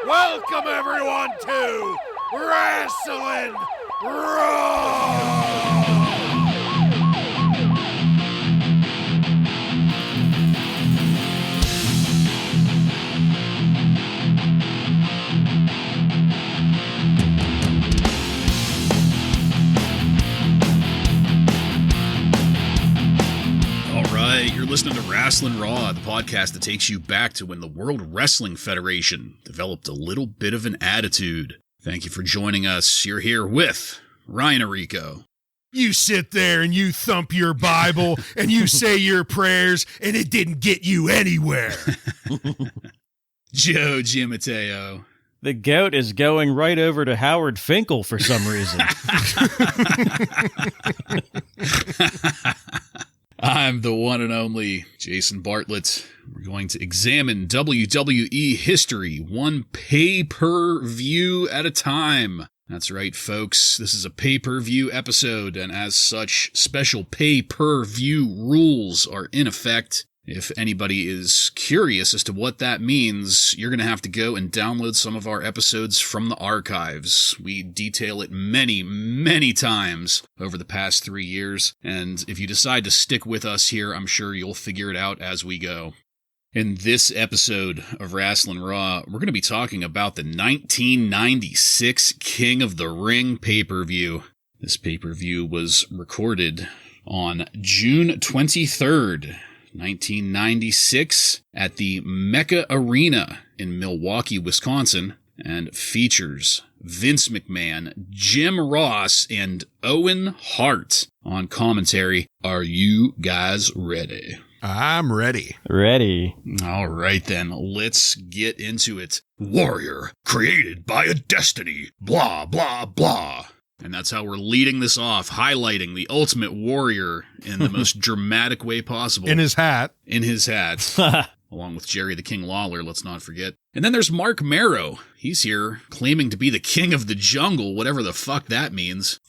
Welcome everyone to Wrasslin Raw! You're listening to Wrasslin Raw, the podcast that takes you back to when the World Wrestling Federation developed a little bit of an attitude. Thank you for joining us. You're here with Ryan Arico. You sit there and you thump your Bible and you say your prayers and it didn't get you anywhere. Joe Giammatteo. The goat is going right over to Howard Finkel for some reason. I'm the one and only Jason Bartlett. We're going to examine WWE history, one pay-per-view at a time. That's right, folks. This is a pay-per-view episode, and as such, special pay-per-view rules are in effect. If anybody is curious as to what that means, you're going to have to go and download some of our episodes from the archives. We detail it many, many times over the past 3 years, and if you decide to stick with us here, I'm sure you'll figure it out as we go. In this episode of Wrasslin Raw, we're going to be talking about the 1996 King of the Ring pay-per-view. This pay-per-view was recorded on June 23rd, 1996 at the Mecca Arena in Milwaukee, Wisconsin, and features Vince McMahon, Jim Ross, and Owen Hart on commentary. Are you guys ready? I'm ready. Ready. All right, then. Let's get into it. Warrior, created by a destiny, blah, blah, blah. And that's how we're leading this off, highlighting the Ultimate Warrior in the most dramatic way possible. In his hat. In his hat. Along with Jerry the King Lawler, let's not forget. And then there's Mark Marrow. He's here claiming to be the king of the jungle, whatever the fuck that means.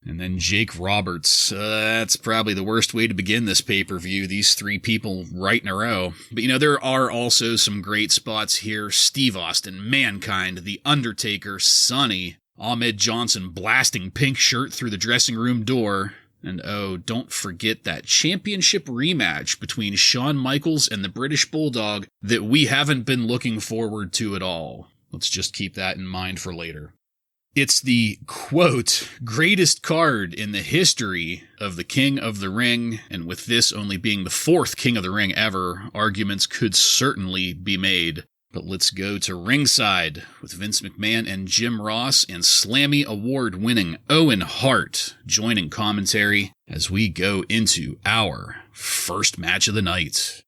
And then Jake Roberts. That's probably the worst way to begin this pay-per-view, these three people right in a row. But there are also some great spots here. Steve Austin, Mankind, The Undertaker, Sonny, Ahmed Johnson blasting Pink Shirt through the dressing room door. And oh, don't forget that championship rematch between Shawn Michaels and the British Bulldog that we haven't been looking forward to at all. Let's just keep that in mind for later. It's the, quote, greatest card in the history of the King of the Ring, and with this only being the fourth King of the Ring ever, arguments could certainly be made. But let's go to ringside with Vince McMahon and Jim Ross and Slammy Award-winning Owen Hart joining commentary as we go into our first match of the night.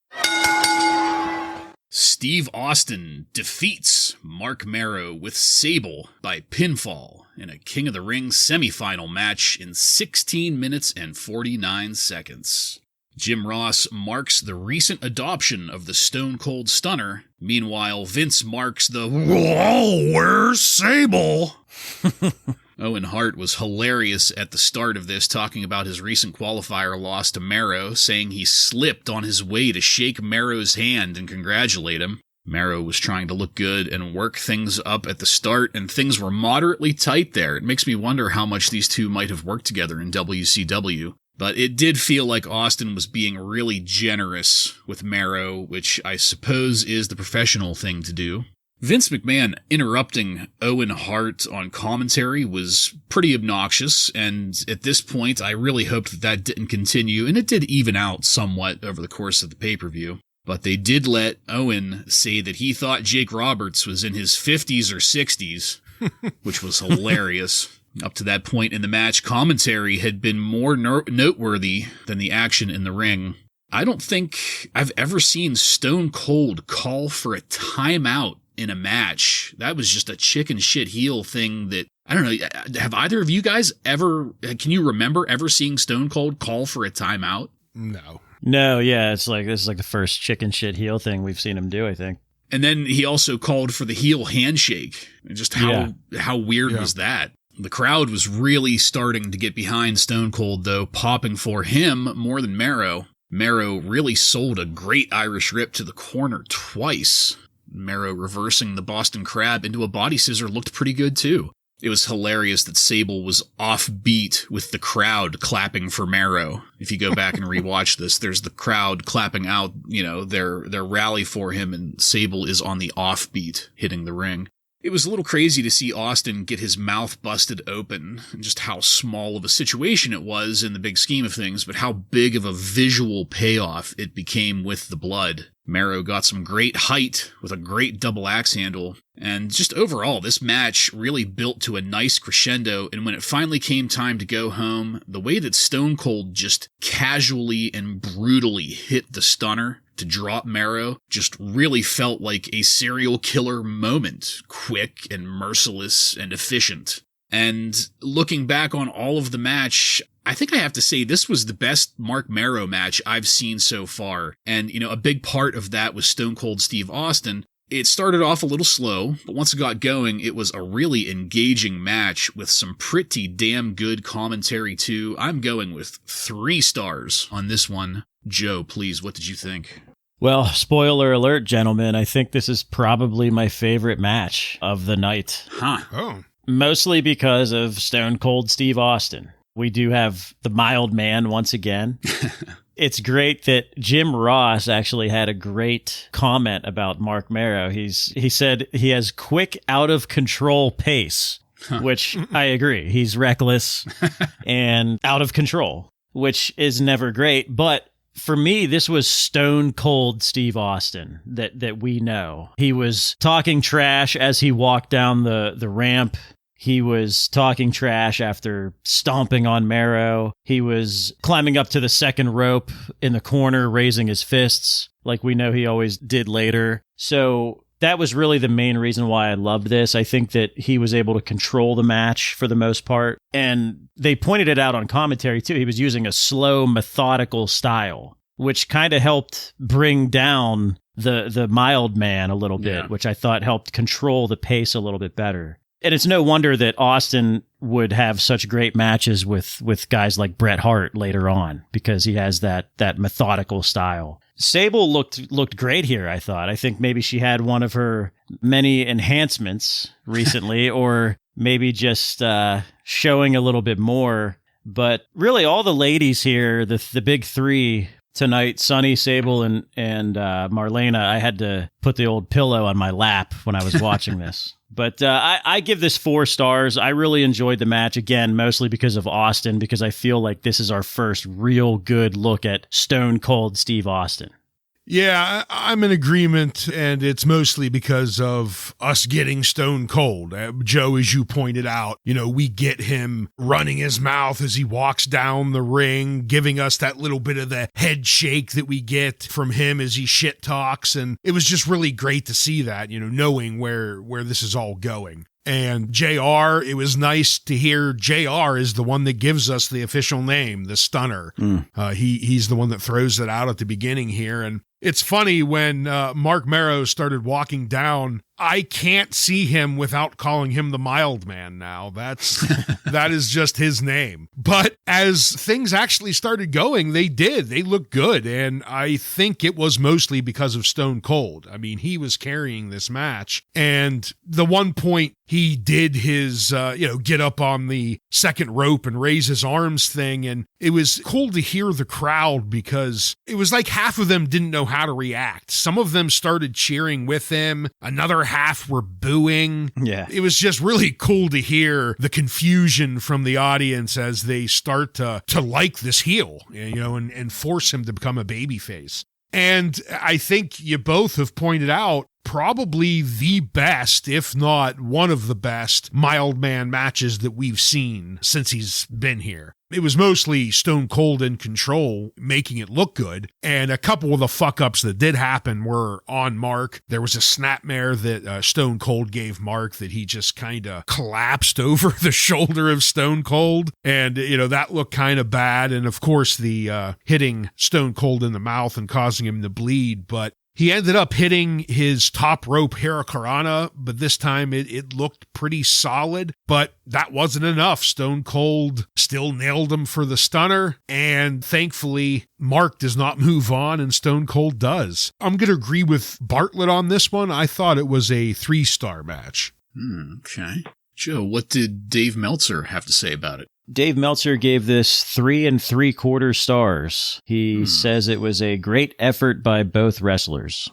Steve Austin defeats Mark Marrow with Sable by pinfall in a King of the Ring semifinal match in 16 minutes and 49 seconds. Jim Ross marks the recent adoption of the Stone Cold Stunner. Meanwhile, Vince marks the "Whoa, where's Sable?" Owen Hart was hilarious at the start of this, talking about his recent qualifier loss to Marrow, saying he slipped on his way to shake Marrow's hand and congratulate him. Marrow was trying to look good and work things up at the start, and things were moderately tight there. It makes me wonder how much these two might have worked together in WCW. But it did feel like Austin was being really generous with Marrow, which I suppose is the professional thing to do. Vince McMahon interrupting Owen Hart on commentary was pretty obnoxious, and at this point I really hoped that didn't continue, and it did even out somewhat over the course of the pay-per-view. But they did let Owen say that he thought Jake Roberts was in his 50s or 60s, which was hilarious. Up to that point in the match, commentary had been more noteworthy than the action in the ring. I don't think I've ever seen Stone Cold call for a timeout in a match. That was just a chicken shit heel thing that, I don't know, have either of you guys ever, can you remember ever seeing Stone Cold call for a timeout? No, yeah, this is like the first chicken shit heel thing we've seen him do, I think. And then he also called for the heel handshake. Just how weird was that? The crowd was really starting to get behind Stone Cold, though, popping for him more than Marrow. Marrow really sold a great Irish rip to the corner twice. Mero reversing the Boston Crab into a body scissor looked pretty good too. It was hilarious that Sable was offbeat with the crowd clapping for Mero. If you go back and rewatch this, there's the crowd clapping out, their rally for him, and Sable is on the offbeat hitting the ring. It was a little crazy to see Austin get his mouth busted open, and just how small of a situation it was in the big scheme of things, but how big of a visual payoff it became with the blood. Mero got some great height with a great double axe handle, and just overall, this match really built to a nice crescendo, and when it finally came time to go home, the way that Stone Cold just casually and brutally hit the stunner to drop Mero just really felt like a serial killer moment, quick and merciless and efficient. And looking back on all of the match, I think I have to say this was the best Mark Mero match I've seen so far. And, a big part of that was Stone Cold Steve Austin. It started off a little slow, but once it got going, it was a really engaging match with some pretty damn good commentary too. I'm going with 3 stars on this one. Joe, please, what did you think? Well, spoiler alert, gentlemen, I think this is probably my favorite match of the night. Huh. Oh. Mostly because of Stone Cold Steve Austin. We do have the mild man once again. It's great that Jim Ross actually had a great comment about Mark Mero. He said he has quick, out-of-control pace, which I agree. He's reckless and out of control, which is never great. But for me, this was Stone Cold Steve Austin that we know. He was talking trash as he walked down the ramp. He was talking trash after stomping on Mero. He was climbing up to the second rope in the corner, raising his fists, like we know he always did later. So that was really the main reason why I loved this. I think that he was able to control the match for the most part. And they pointed it out on commentary too. He was using a slow, methodical style, which kind of helped bring down the mild man a little bit, which I thought helped control the pace a little bit better. And it's no wonder that Austin would have such great matches with guys like Bret Hart later on, because he has that methodical style. Sable looked great here, I thought. I think maybe she had one of her many enhancements recently, or maybe just showing a little bit more. But really, all the ladies here, the big 3 tonight, Sunny, Sable, and Marlena, I had to put the old pillow on my lap when I was watching this. But I give this 4 stars. I really enjoyed the match, again, mostly because of Austin, because I feel like this is our first real good look at Stone Cold Steve Austin. Yeah, I'm in agreement, and it's mostly because of us getting Stone Cold. Joe, as you pointed out, we get him running his mouth as he walks down the ring, giving us that little bit of the head shake that we get from him as he shit talks, and it was just really great to see that, knowing where this is all going. And JR, it was nice to hear JR is the one that gives us the official name, the Stunner. He's the one that throws it out at the beginning here. And it's funny when Mark Mero started walking down, I can't see him without calling him the Mild Man now. That is just his name. But as things actually started going, they did. They looked good. And I think it was mostly because of Stone Cold. I mean, he was carrying this match. And the one point he did his, get up on the second rope and raise his arms thing. And it was cool to hear the crowd, because it was like half of them didn't know how to react. Some of them started cheering with him. Another half were booing. Yeah. It was just really cool to hear the confusion from the audience as they start to like this heel, and force him to become a babyface. And I think you both have pointed out probably the best, if not one of the best, mild man matches that we've seen since he's been here. It was mostly Stone Cold in control, making it look good. And a couple of the fuck-ups that did happen were on Mark. There was a snapmare that Stone Cold gave Mark that he just kind of collapsed over the shoulder of Stone Cold. And, that looked kind of bad. And, of course, the hitting Stone Cold in the mouth and causing him to bleed. But He ended up hitting his top rope Hurricanrana, but this time it looked pretty solid. But that wasn't enough. Stone Cold still nailed him for the stunner, and thankfully, Mark does not move on, and Stone Cold does. I'm going to agree with Bartlett on this one. I thought it was a 3-star match. Okay. Joe, what did Dave Meltzer have to say about it? Dave Meltzer gave this 3 3/4 stars. He says it was a great effort by both wrestlers.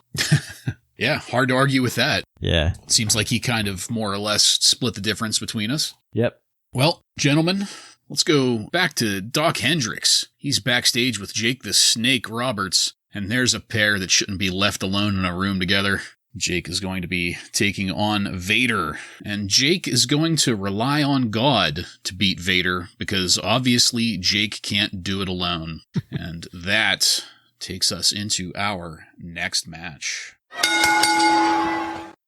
Yeah, hard to argue with that. Yeah. Seems like he kind of more or less split the difference between us. Yep. Well, gentlemen, let's go back to Doc Hendricks. He's backstage with Jake the Snake Roberts, and there's a pair that shouldn't be left alone in a room together. Jake is going to be taking on Vader, and Jake is going to rely on God to beat Vader because obviously Jake can't do it alone. And that takes us into our next match.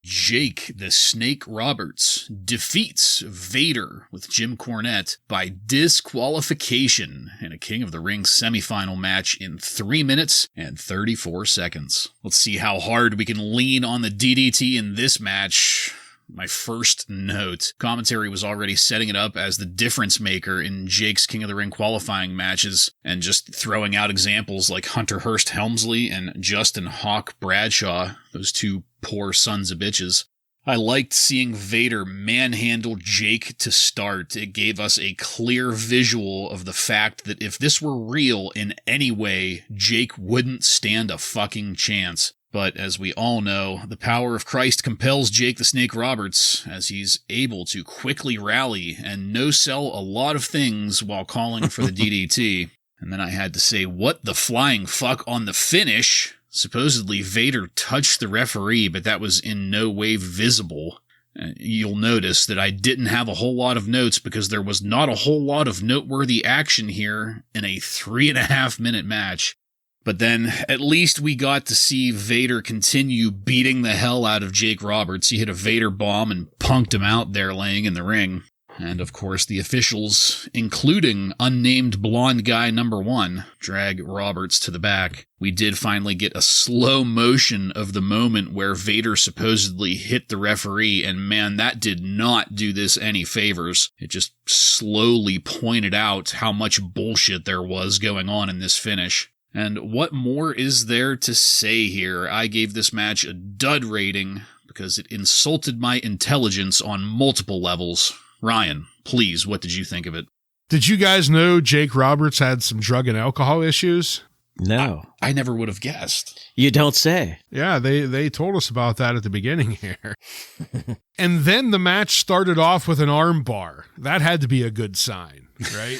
Jake the Snake Roberts defeats Vader with Jim Cornette by disqualification in a King of the Ring semifinal match in 3 minutes and 34 seconds. Let's see how hard we can lean on the DDT in this match. My first note, commentary was already setting it up as the difference maker in Jake's King of the Ring qualifying matches, and just throwing out examples like Hunter Hearst Helmsley and Justin Hawk Bradshaw, those two poor sons of bitches. I liked seeing Vader manhandle Jake to start. It gave us a clear visual of the fact that if this were real in any way, Jake wouldn't stand a fucking chance. But as we all know, the power of Christ compels Jake the Snake Roberts, as he's able to quickly rally and no-sell a lot of things while calling for the DDT. And then I had to say, what the flying fuck on the finish? Supposedly Vader touched the referee, but that was in no way visible. You'll notice that I didn't have a whole lot of notes because there was not a whole lot of noteworthy action here in a 3.5-minute match. But then, at least we got to see Vader continue beating the hell out of Jake Roberts. He hit a Vader bomb and punked him out there laying in the ring. And of course, the officials, including unnamed blonde guy number 1, drag Roberts to the back. We did finally get a slow motion of the moment where Vader supposedly hit the referee, and man, that did not do this any favors. It just slowly pointed out how much bullshit there was going on in this finish. And what more is there to say here? I gave this match a dud rating because it insulted my intelligence on multiple levels. Ryan, please, what did you think of it? Did you guys know Jake Roberts had some drug and alcohol issues? No. I never would have guessed. You don't say. Yeah, they told us about that at the beginning here. And then the match started off with an arm bar. That had to be a good sign, right?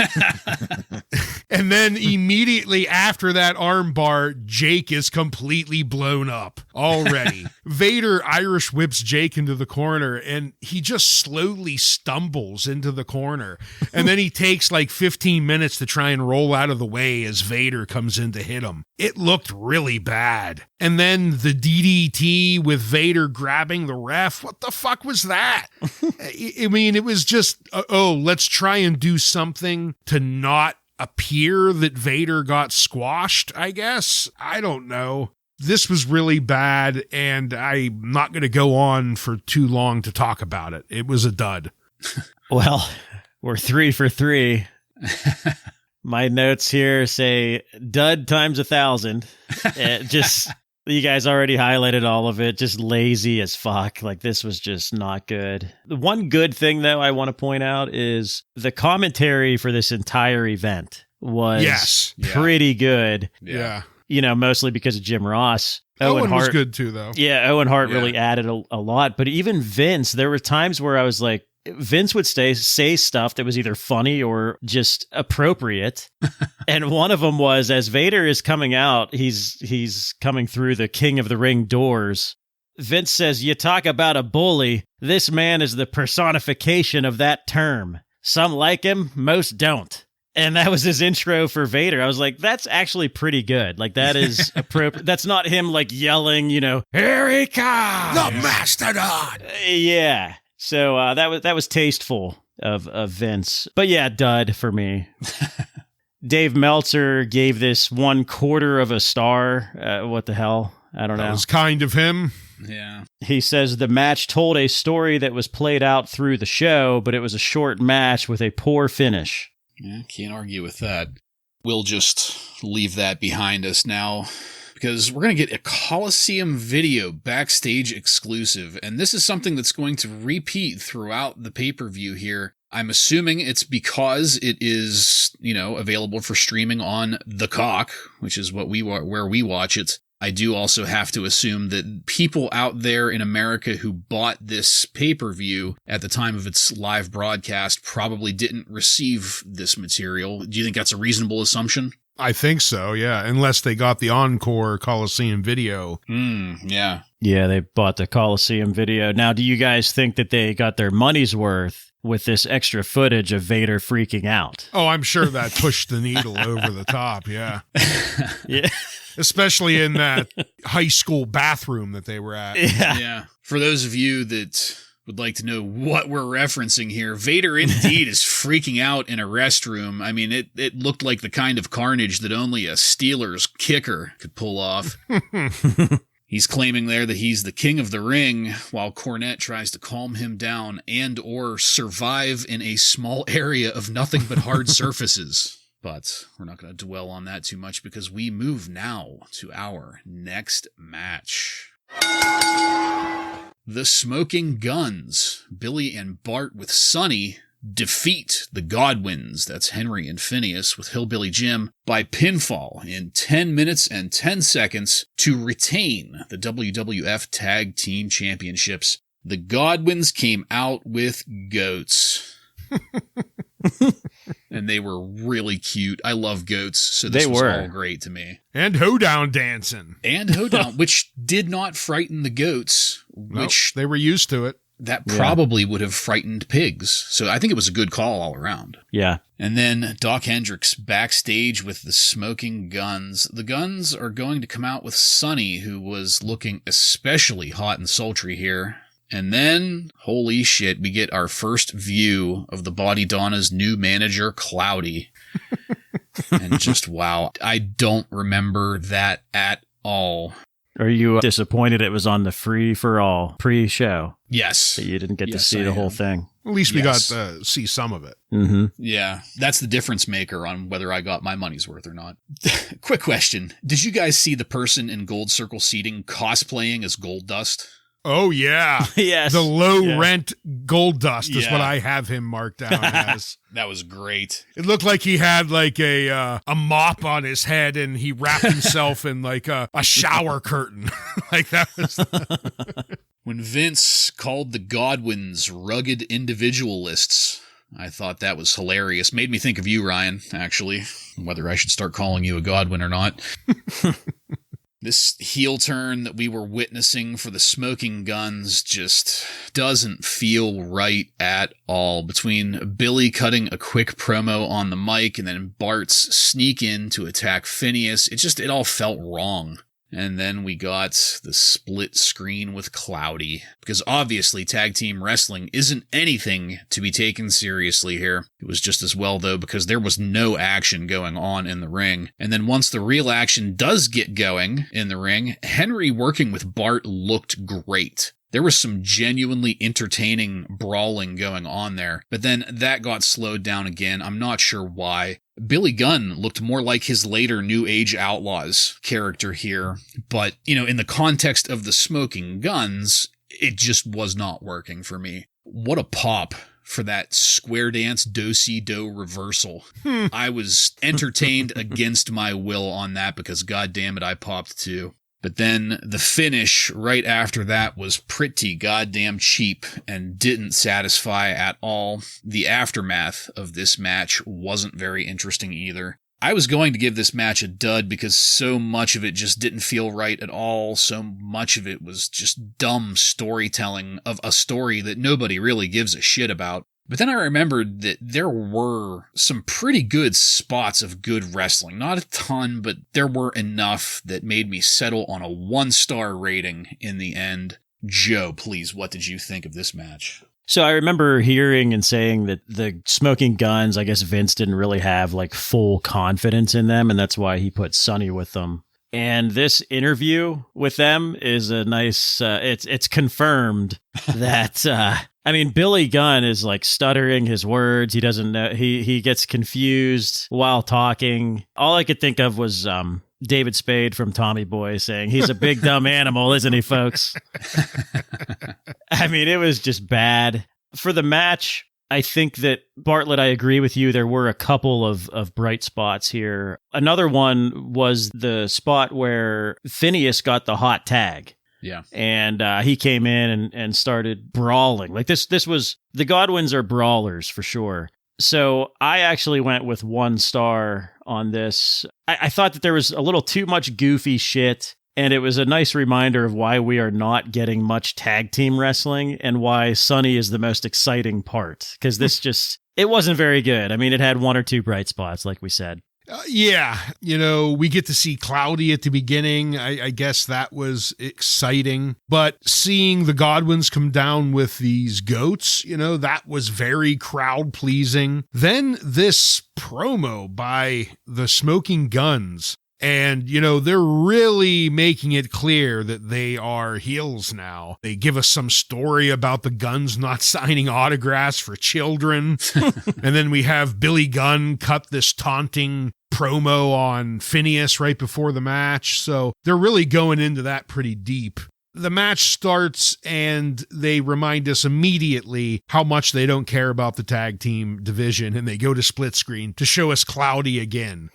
And then immediately after that arm bar, Jake is completely blown up already. Vader Irish whips Jake into the corner, and he just slowly stumbles into the corner. And then he takes like 15 minutes to try and roll out of the way as Vader comes in to hit him. It looked really bad. And then the DDT with Vader grabbing the ref. What the fuck was that? I mean, it was just, let's try and do something to not appear that Vader got squashed, I guess. I don't know. This was really bad, and I'm not going to go on for too long to talk about it. It was a dud. Well, we're 3 for 3. My notes here say dud times 1,000. You guys already highlighted all of it. Just lazy as fuck. Like, this was just not good. The one good thing, though, I want to point out is the commentary for this entire event was pretty good. Yeah. You know, mostly because of Jim Ross. Owen was good, too, though. Yeah, Owen Hart really added a lot. But even Vince, there were times where I was like, Vince would say stuff that was either funny or just appropriate. And one of them was, as Vader is coming out, he's coming through the King of the Ring doors. Vince says, "You talk about a bully. This man is the personification of that term. Some like him, most don't." And that was his intro for Vader. I was like, that's actually pretty good. Like, that is appropriate. That's not him like yelling, "Here he comes, the Mastodon." Yeah. So that was tasteful of Vince. But yeah, dud for me. Dave Meltzer gave this 1/4 of a star. What the hell? I don't know. That was kind of him. Yeah. He says the match told a story that was played out through the show, but it was a short match with a poor finish. Yeah, can't argue with that. We'll just leave that behind us now, because we're going to get a Coliseum video backstage exclusive, and this is something that's going to repeat throughout the pay-per-view here. I'm assuming it's because it is, available for streaming on The Cock, which is where we watch it. I do also have to assume that people out there in America who bought this pay-per-view at the time of its live broadcast probably didn't receive this material. Do you think that's a reasonable assumption? I think so, yeah, unless they got the Encore Coliseum video. Yeah. Yeah, they bought the Coliseum video. Now, do you guys think that they got their money's worth with this extra footage of Vader freaking out? Oh, I'm sure that pushed the needle over the top, yeah. Yeah. Especially in that high school bathroom that they were at. Yeah. For those of you that would like to know what we're referencing here, Vader indeed is freaking out in a restroom. I mean, it looked like the kind of carnage that only a Steelers kicker could pull off. He's claiming there that he's the king of the ring, while Cornette tries to calm him down and or survive in a small area of nothing but hard surfaces. But we're not going to dwell on that too much, because we move now to our next match. The Smoking Guns, Billy and Bart with Sonny, defeat the Godwins, that's Henry and Phineas with Hillbilly Jim, by pinfall in 10 minutes and 10 seconds to retain the WWF Tag Team Championships. The Godwins came out with goats. And they were really cute. I love goats, so this was all great to me. And hoedown dancing. And hoedown, which did not frighten the goats, which they were used to it. That probably would have frightened pigs. So I think it was a good call all around. Yeah. And then Doc Hendricks backstage with the Smoking Guns. The Guns are going to come out with Sonny, who was looking especially hot and sultry here. And then, holy shit, we get our first view of the Body Donna's new manager, Cloudy. And just, wow, I don't remember that at all. Are you disappointed it was on the free-for-all pre-show? Yes. That you didn't get to see the whole thing? At least we got to see some of it. Mm-hmm. Yeah, that's the difference maker on whether I got my money's worth or not. Quick question. Did you guys see the person in Gold Circle seating cosplaying as Goldust? Oh, yeah. Yes. The low-rent Goldust is what I have him marked down as. That was great. It looked like he had like a mop on his head and he wrapped himself in like a shower curtain. Like that was... When Vince called the Godwins rugged individualists, I thought that was hilarious. Made me think of you, Ryan, actually. Whether I should start calling you a Godwin or not. This heel turn that we were witnessing for the Smoking Guns just doesn't feel right at all. Between Billy cutting a quick promo on the mic and then Bart's sneak in to attack Phineas, it all felt wrong. And then we got the split screen with Cloudy, because obviously tag team wrestling isn't anything to be taken seriously here. It was just as well, though, because there was no action going on in the ring. And then once the real action does get going in the ring, Henry working with Bart looked great. There was some genuinely entertaining brawling going on there, but then that got slowed down again. I'm not sure why. Billy Gunn looked more like his later New Age Outlaws character here, but, in the context of the Smoking Guns, it just was not working for me. What a pop for that square dance do-si-do reversal. I was entertained against my will on that because, goddammit, I popped too. But then the finish right after that was pretty goddamn cheap and didn't satisfy at all. The aftermath of this match wasn't very interesting either. I was going to give this match a dud because so much of it just didn't feel right at all. So much of it was just dumb storytelling of a story that nobody really gives a shit about. But then I remembered that there were some pretty good spots of good wrestling. Not a ton, but there were enough that made me settle on a 1-star rating in the end. Joe, please, what did you think of this match? So I remember hearing and saying that the Smoking Guns, I guess Vince didn't really have like full confidence in them, and that's why he put Sonny with them. And this interview with them is a nice, it's confirmed that, Billy Gunn is like stuttering his words. He doesn't know, he gets confused while talking. All I could think of was, David Spade from Tommy Boy saying, he's a big dumb animal, isn't he, folks? It was just bad. For the match, I think that, Bartlett, I agree with you. There were a couple of bright spots here. Another one was the spot where Phineas got the hot tag. Yeah. And he came in and started brawling. Like this was, the Godwins are brawlers for sure. So I actually went with 1 star on this. I thought that there was a little too much goofy shit. And it was a nice reminder of why we are not getting much tag team wrestling and why Sunny is the most exciting part. Because this just, it wasn't very good. It had 1 or 2 bright spots, like we said. We get to see Cloudy at the beginning. I guess that was exciting. But seeing the Godwins come down with these goats, that was very crowd pleasing. Then this promo by the Smoking Guns. And, they're really making it clear that they are heels now. They give us some story about the Guns not signing autographs for children. And then we have Billy Gunn cut this taunting promo on Phineas right before the match. So they're really going into that pretty deep. The match starts and they remind us immediately how much they don't care about the tag team division, and they go to split screen to show us Cloudy again.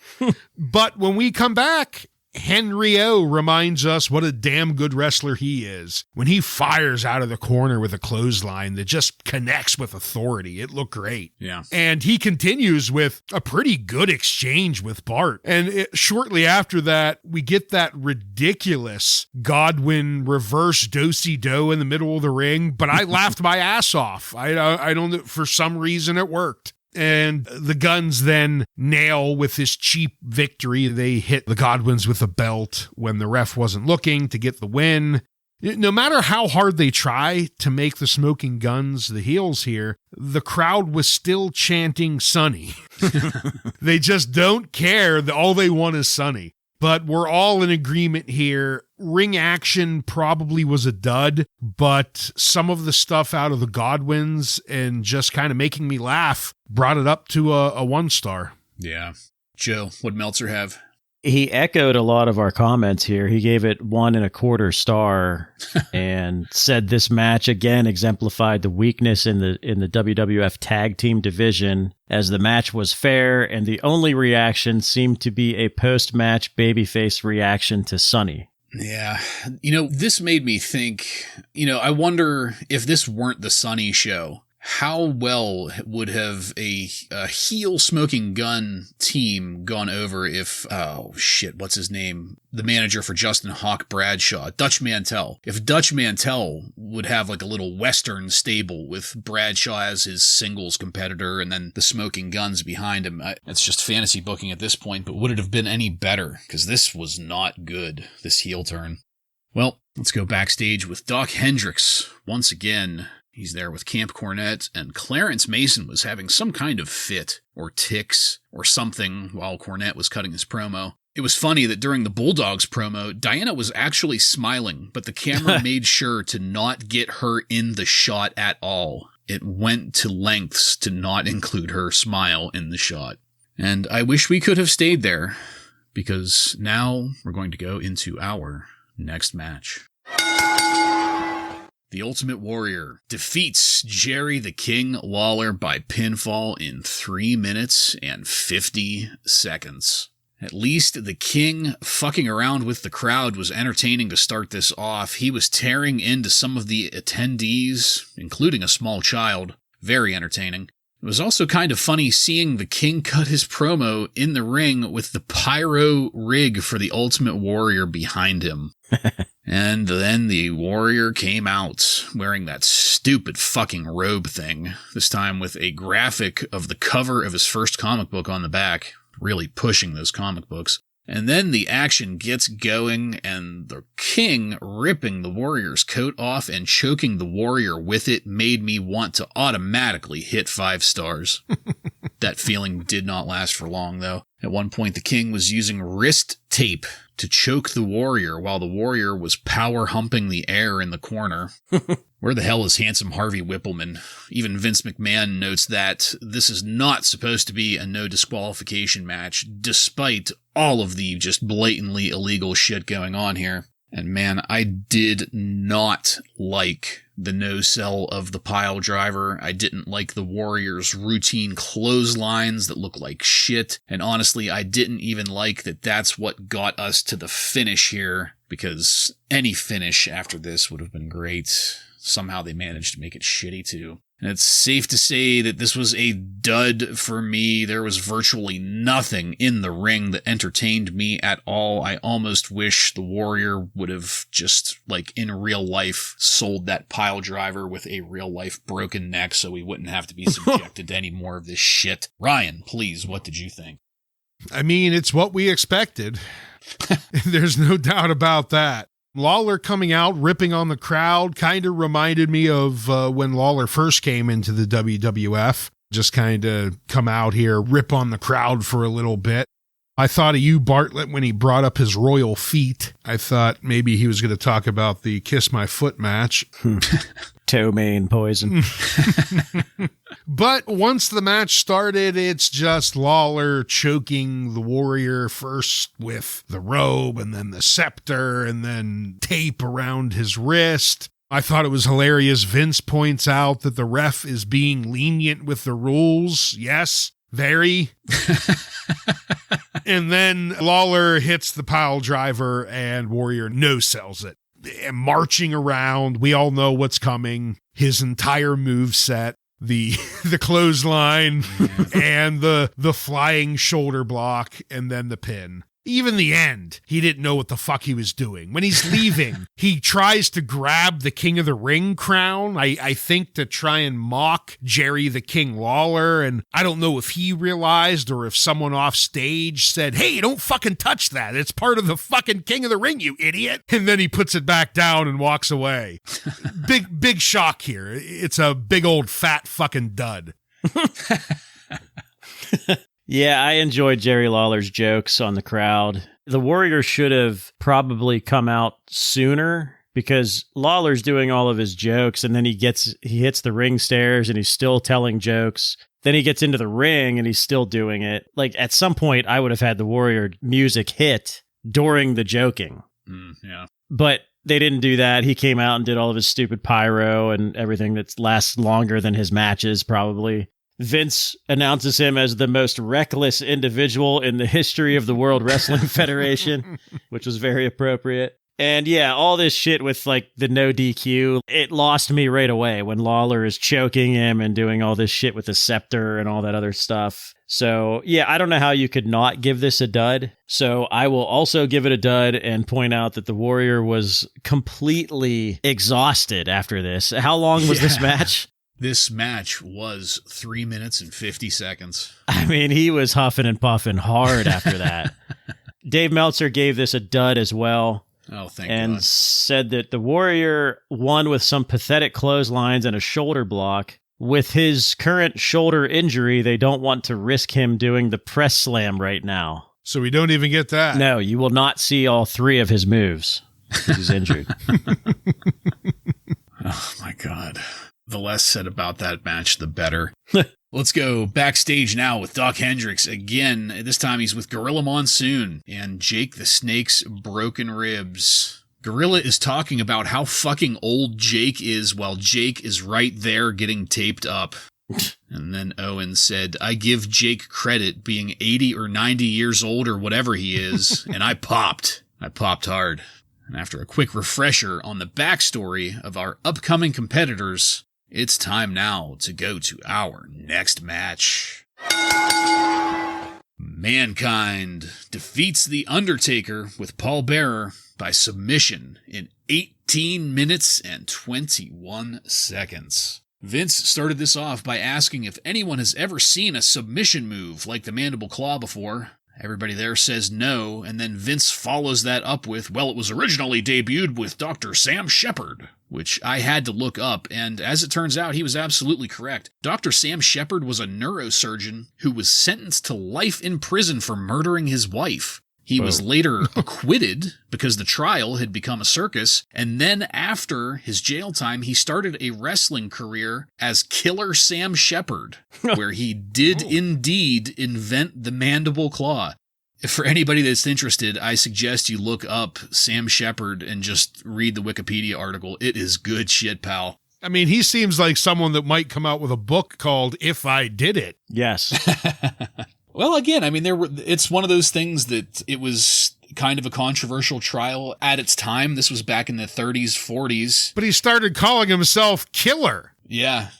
But when we come back, Henry O reminds us what a damn good wrestler he is. When he fires out of the corner with a clothesline that just connects with authority, it looked great. Yeah. And he continues with a pretty good exchange with Bart. And shortly after that, we get that ridiculous Godwin reverse do-si-do in the middle of the ring, but I laughed my ass off. I don't know, for some reason it worked. And the Guns then nail with this cheap victory. They hit the Godwins with a belt when the ref wasn't looking to get the win. No matter how hard they try to make the Smoking Guns the heels here, the crowd was still chanting Sunny. They just don't care. All they want is Sunny. But we're all in agreement here. Ring action probably was a dud, but some of the stuff out of the Godwins and just kind of making me laugh brought it up to a 1 star. Yeah. Joe, what'd Meltzer have? He echoed a lot of our comments here. He gave it 1.25 star and said this match again exemplified the weakness in the WWF tag team division, as the match was fair and the only reaction seemed to be a post-match babyface reaction to Sunny. Yeah. This made me think, I wonder if this weren't the Sunny show, how well would have a heel Smoking Gun team gone over if, what's his name? The manager for Justin Hawk Bradshaw, Dutch Mantel. If Dutch Mantel would have like a little Western stable with Bradshaw as his singles competitor and then the Smoking Guns behind him. It's just fantasy booking at this point, but would it have been any better? Because this was not good, this heel turn. Well, let's go backstage with Doc Hendricks once again. He's there with Camp Cornette, and Clarence Mason was having some kind of fit or tics or something while Cornette was cutting his promo. It was funny that during the Bulldogs promo, Diana was actually smiling, but the camera made sure to not get her in the shot at all. It went to lengths to not include her smile in the shot. And I wish we could have stayed there, because now we're going to go into our next match. The Ultimate Warrior defeats Jerry the King Lawler by pinfall in 3 minutes and 50 seconds. At least the King fucking around with the crowd was entertaining to start this off. He was tearing into some of the attendees, including a small child. Very entertaining. It was also kind of funny seeing the King cut his promo in the ring with the pyro rig for the Ultimate Warrior behind him. And then the Warrior came out wearing that stupid fucking robe thing, this time with a graphic of the cover of his first comic book on the back, really pushing those comic books. And then the action gets going, and the King ripping the Warrior's coat off and choking the Warrior with it made me want to automatically hit 5 stars. That feeling did not last for long, though. At one point, the King was using wrist tape to choke the Warrior while the Warrior was power humping the air in the corner. Where the hell is handsome Harvey Whippleman? Even Vince McMahon notes that this is not supposed to be a no disqualification match, despite all of the just blatantly illegal shit going on here. And man, I did not like the no-sell of the pile driver. I didn't like the Warrior's routine clotheslines that look like shit. And honestly, I didn't even like that that's what got us to the finish here, because any finish after this would have been great. Somehow they managed to make it shitty too. And it's safe to say that this was a dud for me. There was virtually nothing in the ring that entertained me at all. I almost wish the Warrior would have just, like in real life, sold that pile driver with a real life broken neck so we wouldn't have to be subjected to any more of this shit. Ryan, please, what did you think? I mean, it's what we expected. There's no doubt about that. Lawler coming out, ripping on the crowd, kind of reminded me of when Lawler first came into the WWF. Just kind of come out here, rip on the crowd for a little bit. I thought of you, Bartlett, when he brought up his royal feet. I thought maybe he was going to talk about the Kiss My Foot match. Toe mane poison. But once the match started, it's just Lawler choking the Warrior first with the robe and then the scepter and then tape around his wrist. I thought it was hilarious. Vince points out that the ref is being lenient with the rules. Yes, very. And then Lawler hits the pile driver and Warrior no-sells it. And marching around, we all know what's coming. His entire moveset, the clothesline and the flying shoulder block and then the pin. Even the end, he didn't know what the fuck he was doing. When he's leaving, he tries to grab the King of the Ring crown, I think to try and mock Jerry the King Lawler, and I don't know if he realized or if someone off stage said, hey, don't fucking touch that. It's part of the fucking King of the Ring, you idiot. And then he puts it back down and walks away. Big shock here. It's a big old fat fucking dud. Yeah, I enjoyed Jerry Lawler's jokes on the crowd. The Warrior should have probably come out sooner because Lawler's doing all of his jokes and then he hits the ring stairs and he's still telling jokes. Then he gets into the ring and he's still doing it. Like at some point I would have had the Warrior music hit during the joking. Yeah. But they didn't do that. He came out and did all of his stupid pyro and everything that lasts longer than his matches probably. Vince announces him as the most reckless individual in the history of the World Wrestling Federation, which was very appropriate. And yeah, all this shit with like the no DQ, it lost me right away when Lawler is choking him and doing all this shit with the scepter and all that other stuff. So yeah, I don't know how you could not give this a dud. So I will also give it a dud and point out that the Warrior was completely exhausted after this. How long was this match? This match was 3 minutes and 50 seconds. I mean, he was huffing and puffing hard after that. Dave Meltzer gave this a dud as well. Oh, thank and God. Said that the Warrior won with some pathetic clotheslines and a shoulder block. With his current shoulder injury, they don't want to risk him doing the press slam right now. So we don't even get that. No, you will not see all three of his moves because he's injured. Oh, my God. The less said about that match, the better. Let's go backstage now with Doc Hendricks again. This time he's with Gorilla Monsoon and Jake the Snake's Broken Ribs. Gorilla is talking about how fucking old Jake is while Jake is right there getting taped up. And then Owen said, I give Jake credit being 80 or 90 years old or whatever he is, and I popped. I popped hard. And after a quick refresher on the backstory of our upcoming competitors, it's time now to go to our next match. Mankind defeats The Undertaker with Paul Bearer by submission in 18 minutes and 21 seconds. Vince started this off by asking if anyone has ever seen a submission move like the Mandible Claw before. Everybody there says no, and then Vince follows that up with, well, it was originally debuted with Dr. Sam Shepard. which I had to look up, and as it turns out, he was absolutely correct. Dr. Sam Shepard was a neurosurgeon who was sentenced to life in prison for murdering his wife. He was later acquitted because the trial had become a circus, and then after his jail time, he started a wrestling career as Killer Sam Shepard, where he did indeed invent the mandible claw. For anybody that's interested, I suggest you look up Sam Shepard and just read the Wikipedia article. It is good shit, pal. I mean, he seems like someone that might come out with a book called If I Did It. Yes. Well, again, I mean, it's one of those things that it was kind of a controversial trial at its time. This was back in the 30s, 40s. But he started calling himself Killer. Yeah.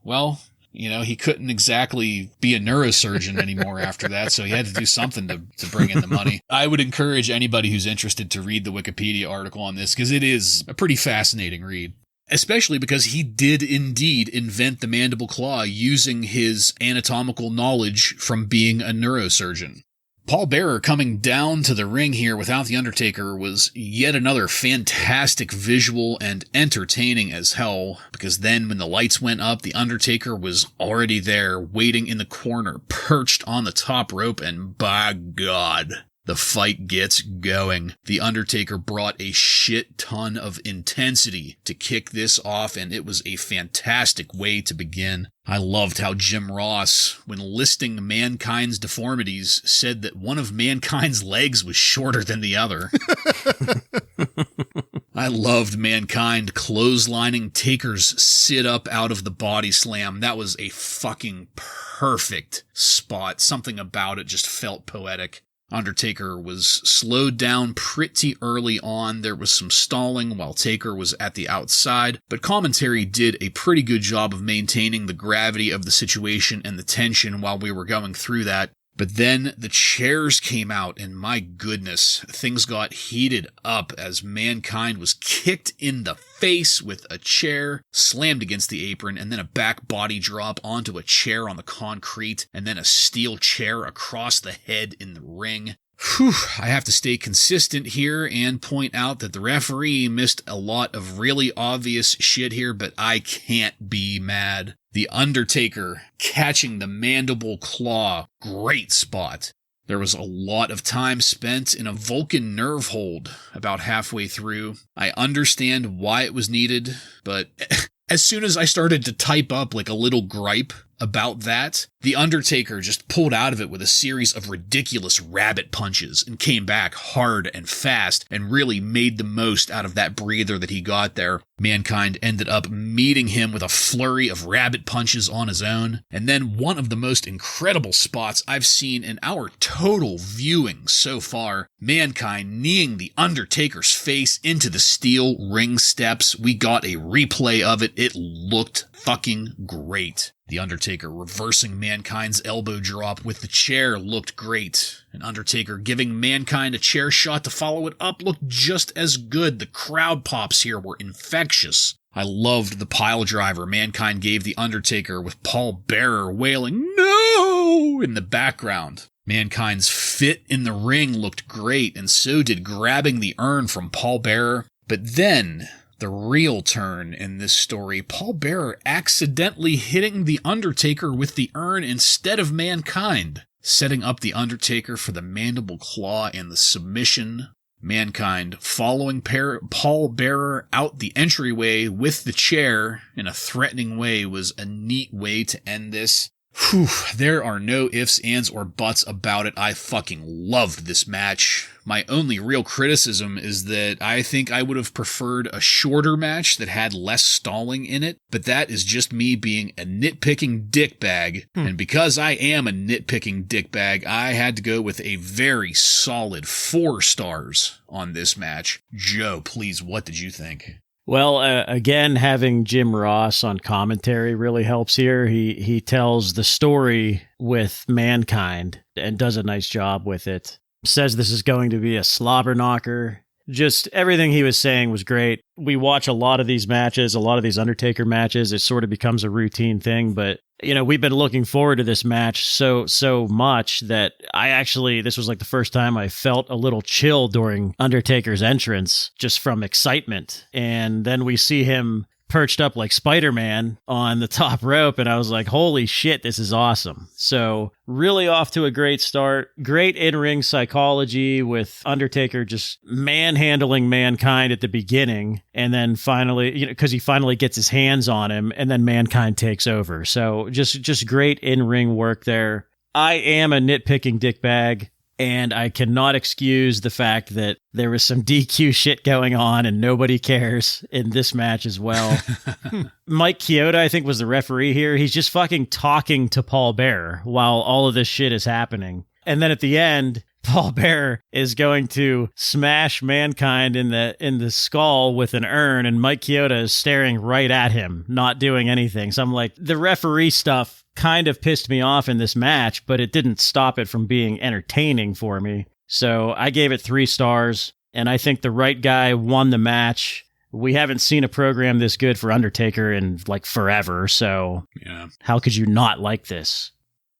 Well, he couldn't exactly be a neurosurgeon anymore after that, so he had to do something to bring in the money. I would encourage anybody who's interested to read the Wikipedia article on this, because it is a pretty fascinating read. Especially because he did indeed invent the mandible claw using his anatomical knowledge from being a neurosurgeon. Paul Bearer coming down to the ring here without The Undertaker was yet another fantastic visual and entertaining as hell, because then when the lights went up, The Undertaker was already there, waiting in the corner, perched on the top rope, and by God, the fight gets going. The Undertaker brought a shit ton of intensity to kick this off, and it was a fantastic way to begin. I loved how Jim Ross, when listing Mankind's deformities, said that one of Mankind's legs was shorter than the other. I loved Mankind clotheslining Taker's sit-up out of the body slam. That was a fucking perfect spot. Something about it just felt poetic. Undertaker was slowed down pretty early on. There was some stalling while Taker was at the outside, but commentary did a pretty good job of maintaining the gravity of the situation and the tension while we were going through that. But then the chairs came out, and my goodness, things got heated up as Mankind was kicked in the face with a chair, slammed against the apron, and then a back body drop onto a chair on the concrete, and then a steel chair across the head in the ring. Whew, I have to stay consistent here and point out that the referee missed a lot of really obvious shit here, but I can't be mad. The Undertaker catching the mandible claw. Great spot. There was a lot of time spent in a Vulcan nerve hold about halfway through. I understand why it was needed, but as soon as I started to type up like a little gripe about that, The Undertaker just pulled out of it with a series of ridiculous rabbit punches and came back hard and fast and really made the most out of that breather that he got there. Mankind ended up meeting him with a flurry of rabbit punches on his own, and then one of the most incredible spots I've seen in our total viewing so far, Mankind kneeing The Undertaker's face into the steel ring steps. We got a replay of it. It looked fucking great. The Undertaker reversing Mankind's elbow drop with the chair looked great. And Undertaker giving Mankind a chair shot to follow it up looked just as good. The crowd pops here were infectious. I loved the pile driver Mankind gave The Undertaker with Paul Bearer wailing, "No!" in the background. Mankind's fit in the ring looked great, and so did grabbing the urn from Paul Bearer. But then the real turn in this story, Paul Bearer accidentally hitting The Undertaker with the urn instead of Mankind, setting up The Undertaker for the mandible claw and the submission. Mankind following Paul Bearer out the entryway with the chair in a threatening way was a neat way to end this. Whew, there are no ifs, ands, or buts about it. I fucking loved this match. My only real criticism is that I think I would have preferred a shorter match that had less stalling in it, but that is just me being a nitpicking dickbag, and because I am a nitpicking dickbag, I had to go with a very solid 4 stars on this match. Joe, please, what did you think? Well, again, having Jim Ross on commentary really helps here. He tells the story with Mankind and does a nice job with it. Says this is going to be a slobber knocker. Just everything he was saying was great. We watch a lot of these matches, a lot of these Undertaker matches. It sort of becomes a routine thing, but we've been looking forward to this match so much that this was like the first time I felt a little chill during Undertaker's entrance, just from excitement. And then we see him perched up like Spider-Man on the top rope, and I was like, holy shit, this is awesome. So really off to a great start. Great in-ring psychology with Undertaker just manhandling Mankind at the beginning, and then finally, because he finally gets his hands on him, and then Mankind takes over. So just great in-ring work there. I am a nitpicking dickbag, and I cannot excuse the fact that there was some DQ shit going on and nobody cares in this match as well. Mike Chioda, I think, was the referee here. He's just fucking talking to Paul Bearer while all of this shit is happening. And then at the end, Paul Bearer is going to smash Mankind in the skull with an urn, and Mike Chioda is staring right at him, not doing anything. So I'm like, the referee stuff kind of pissed me off in this match, but it didn't stop it from being entertaining for me. So I gave it 3 stars, and I think the right guy won the match. We haven't seen a program this good for Undertaker in like forever, so yeah. How could you not like this?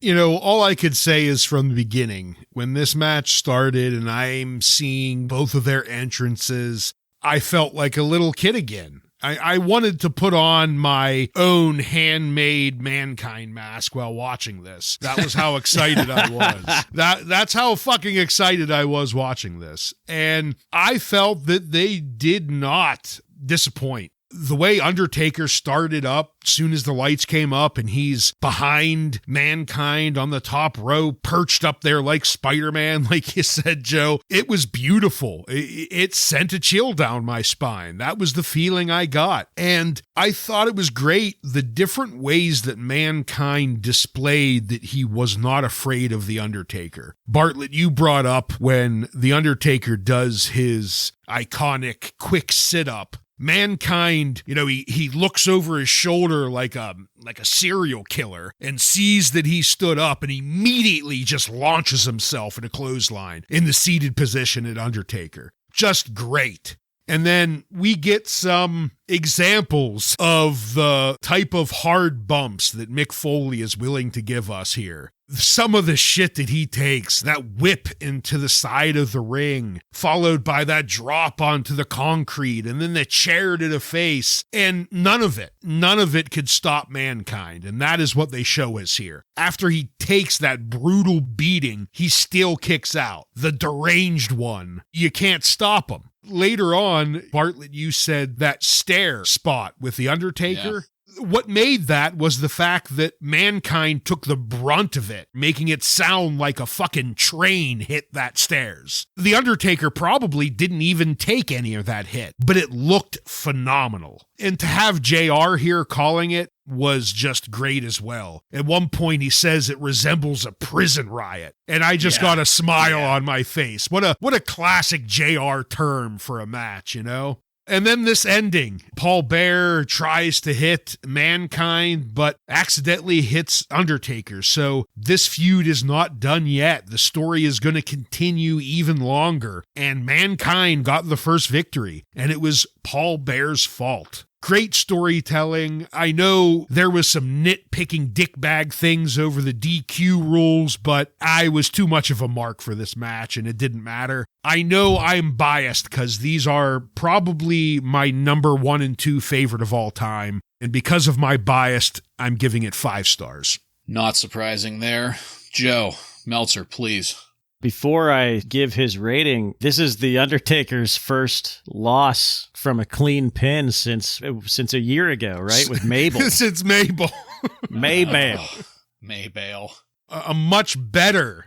All I could say is from the beginning, when this match started and I'm seeing both of their entrances, I felt like a little kid again. I wanted to put on my own handmade Mankind mask while watching this. That was how excited I was. That's how fucking excited I was watching this. And I felt that they did not disappoint. The way Undertaker started up, soon as the lights came up and he's behind Mankind on the top row, perched up there like Spider-Man, like you said, Joe, it was beautiful. It sent a chill down my spine. That was the feeling I got. And I thought it was great, the different ways that Mankind displayed that he was not afraid of the Undertaker. Bartlett, you brought up when the Undertaker does his iconic quick sit-up. Mankind, he looks over his shoulder like a serial killer and sees that he stood up and immediately just launches himself in a clothesline in the seated position at Undertaker. Just great. And then we get some examples of the type of hard bumps that Mick Foley is willing to give us here. Some of the shit that he takes, that whip into the side of the ring, followed by that drop onto the concrete, and then the chair to the face, and none of it could stop Mankind, and that is what they show us here. After he takes that brutal beating, he still kicks out. The deranged one. You can't stop him. Later on, Bartlett, you said that stair spot with The Undertaker. Yeah. What made that was the fact that Mankind took the brunt of it, making it sound like a fucking train hit that stairs. The Undertaker probably didn't even take any of that hit, but it looked phenomenal. And to have JR here calling it was just great as well. At one point, he says it resembles a prison riot, and I just got a smile on my face. What a classic JR term for a match, And then this ending, Paul Bearer tries to hit Mankind, but accidentally hits Undertaker. So this feud is not done yet. The story is going to continue even longer. And Mankind got the first victory, and it was Paul Bearer's fault. Great storytelling. I know there was some nitpicking dickbag things over the DQ rules, but I was too much of a mark for this match, and it didn't matter. I know I'm biased because these are probably my number 1 and 2 favorite of all time, and because of my bias, I'm giving it 5 stars. Not surprising there. Joe, Meltzer, please. Before I give his rating, this is the Undertaker's first loss from a clean pin since a year ago, right? With Mabel. Since Mabel. Maybale. A much better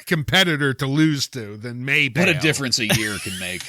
competitor to lose to than Maybale. What a difference a year can make.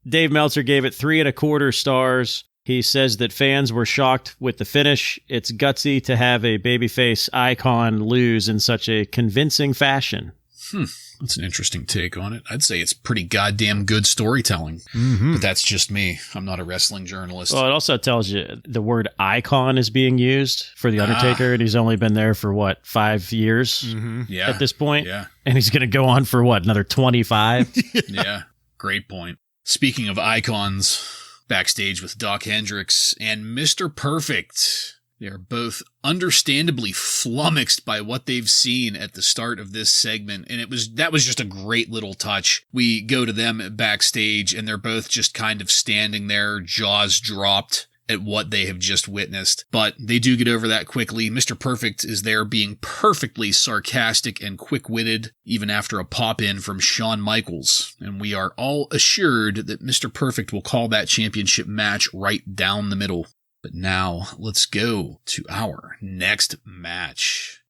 Dave Meltzer gave it 3.25 stars. He says that fans were shocked with the finish. It's gutsy to have a babyface icon lose in such a convincing fashion. That's an interesting take on it. I'd say it's pretty goddamn good storytelling. But that's just me. I'm not a wrestling journalist. Well, it also tells you the word icon is being used for The Undertaker, and he's only been there for, 5 years at this point? Yeah. And he's going to go on for, another 25? Yeah, great point. Speaking of icons, backstage with Doc Hendricks and Mr. Perfect. They are both understandably flummoxed by what they've seen at the start of this segment, and that was just a great little touch. We go to them backstage, and they're both just kind of standing there, jaws dropped at what they have just witnessed. But they do get over that quickly. Mr. Perfect is there being perfectly sarcastic and quick-witted, even after a pop-in from Shawn Michaels. And we are all assured that Mr. Perfect will call that championship match right down the middle. But now, let's go to our next match.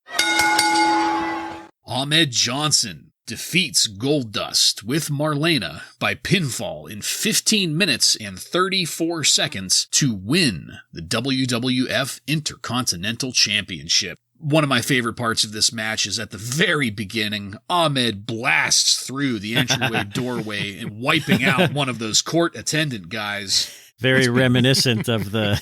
Ahmed Johnson defeats Goldust with Marlena by pinfall in 15 minutes and 34 seconds to win the WWF Intercontinental Championship. One of my favorite parts of this match is at the very beginning, Ahmed blasts through the entryway doorway and wiping out one of those court attendant guys. Very reminiscent of the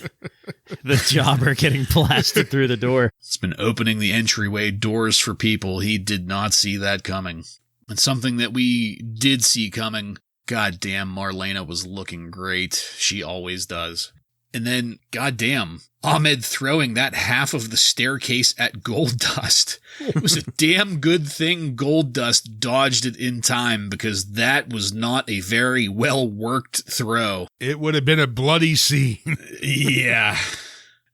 jobber getting blasted through the door. It's been opening the entryway doors for people. He did not see that coming. And something that we did see coming, goddamn, Marlena was looking great. She always does. And then, goddamn, Ahmed throwing that half of the staircase at Goldust. It was a damn good thing Goldust dodged it in time, because that was not a very well-worked throw. It would have been a bloody scene. Yeah.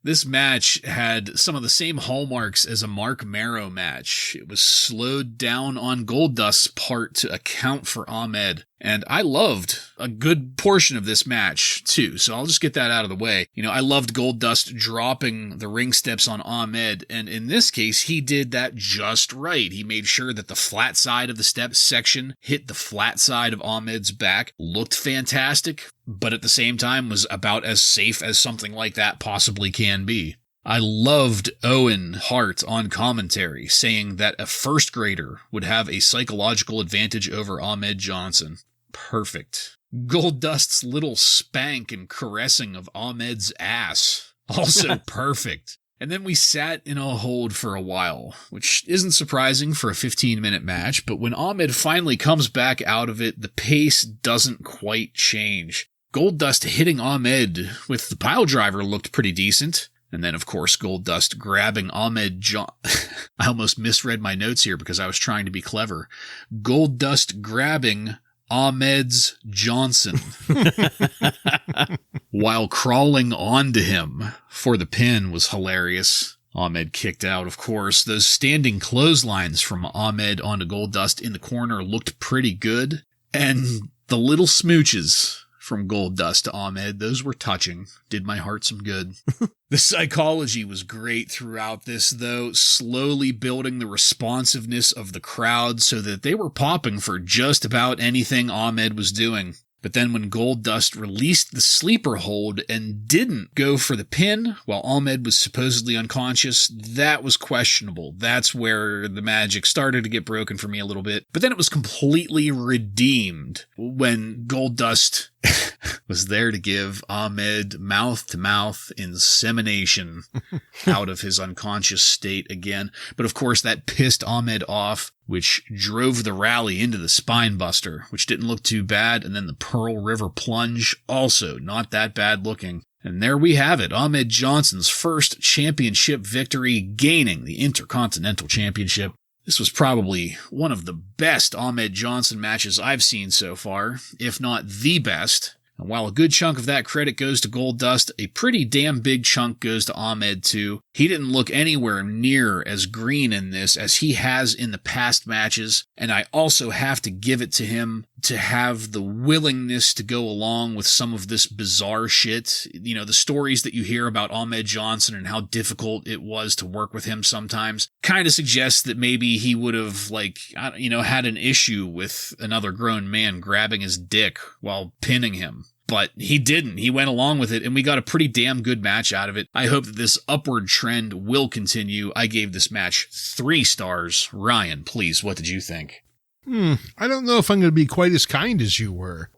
This match had some of the same hallmarks as a Mark Marrow match. It was slowed down on Goldust's part to account for Ahmed. And I loved a good portion of this match, too. So I'll just get that out of the way. I loved Goldust dropping the ring steps on Ahmed. And in this case, he did that just right. He made sure that the flat side of the steps section hit the flat side of Ahmed's back. Looked fantastic, but at the same time was about as safe as something like that possibly can be. I loved Owen Hart on commentary saying that a first grader would have a psychological advantage over Ahmed Johnson. Perfect. Goldust's little spank and caressing of Ahmed's ass. Also perfect. And then we sat in a hold for a while, which isn't surprising for a 15-minute match, but when Ahmed finally comes back out of it, the pace doesn't quite change. Goldust hitting Ahmed with the piledriver looked pretty decent. And then, of course, Goldust grabbing Ahmed I almost misread my notes here because I was trying to be clever. Goldust grabbing Ahmed's Johnson while crawling onto him for the pin was hilarious. Ahmed kicked out, of course. Those standing clotheslines from Ahmed onto Goldust in the corner looked pretty good. And the little smooches from Goldust to Ahmed, those were touching. Did my heart some good. The psychology was great throughout this, though, slowly building the responsiveness of the crowd so that they were popping for just about anything Ahmed was doing. But then when Goldust released the sleeper hold and didn't go for the pin while Ahmed was supposedly unconscious, that was questionable. That's where the magic started to get broken for me a little bit. But then it was completely redeemed when Goldust was there to give Ahmed mouth-to-mouth insemination out of his unconscious state again. But of course that pissed Ahmed off, which drove the rally into the spine buster, which didn't look too bad, and then the Pearl River plunge, also not that bad looking. And there we have it, Ahmed Johnson's first championship victory, gaining the Intercontinental Championship. This was probably one of the best Ahmed Johnson matches I've seen so far, if not the best. And while a good chunk of that credit goes to Goldust, a pretty damn big chunk goes to Ahmed too. He didn't look anywhere near as green in this as he has in the past matches, and I also have to give it to him to have the willingness to go along with some of this bizarre shit. You know, the stories that you hear about Ahmed Johnson and how difficult it was to work with him sometimes kind of suggests that maybe he would have, had an issue with another grown man grabbing his dick while pinning him. But he didn't. He went along with it, and we got a pretty damn good match out of it. I hope that this upward trend will continue. I gave this match 3 stars. Ryan, please, what did you think? I don't know if I'm going to be quite as kind as you were.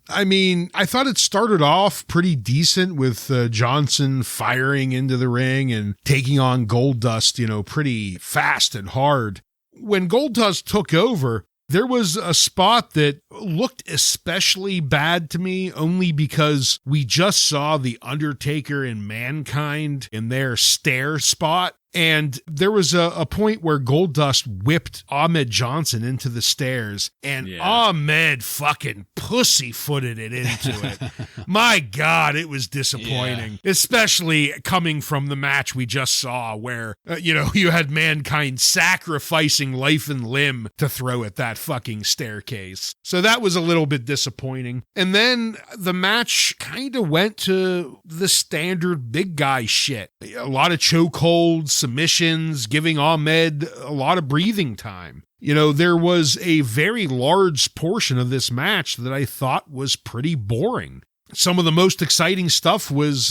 I mean, I thought it started off pretty decent with Johnson firing into the ring and taking on Goldust, pretty fast and hard. When Goldust took over, there was a spot that looked especially bad to me only because we just saw the Undertaker and Mankind in their stair spot. And there was a point where Goldust whipped Ahmed Johnson into the stairs, and Ahmed fucking pussyfooted it into it. My God, it was disappointing, especially coming from the match we just saw where, you had Mankind sacrificing life and limb to throw at that fucking staircase. So that was a little bit disappointing. And then the match kind of went to the standard big guy shit. A lot of chokeholds, submissions, giving Ahmed a lot of breathing time. There was a very large portion of this match that I thought was pretty boring. Some of the most exciting stuff was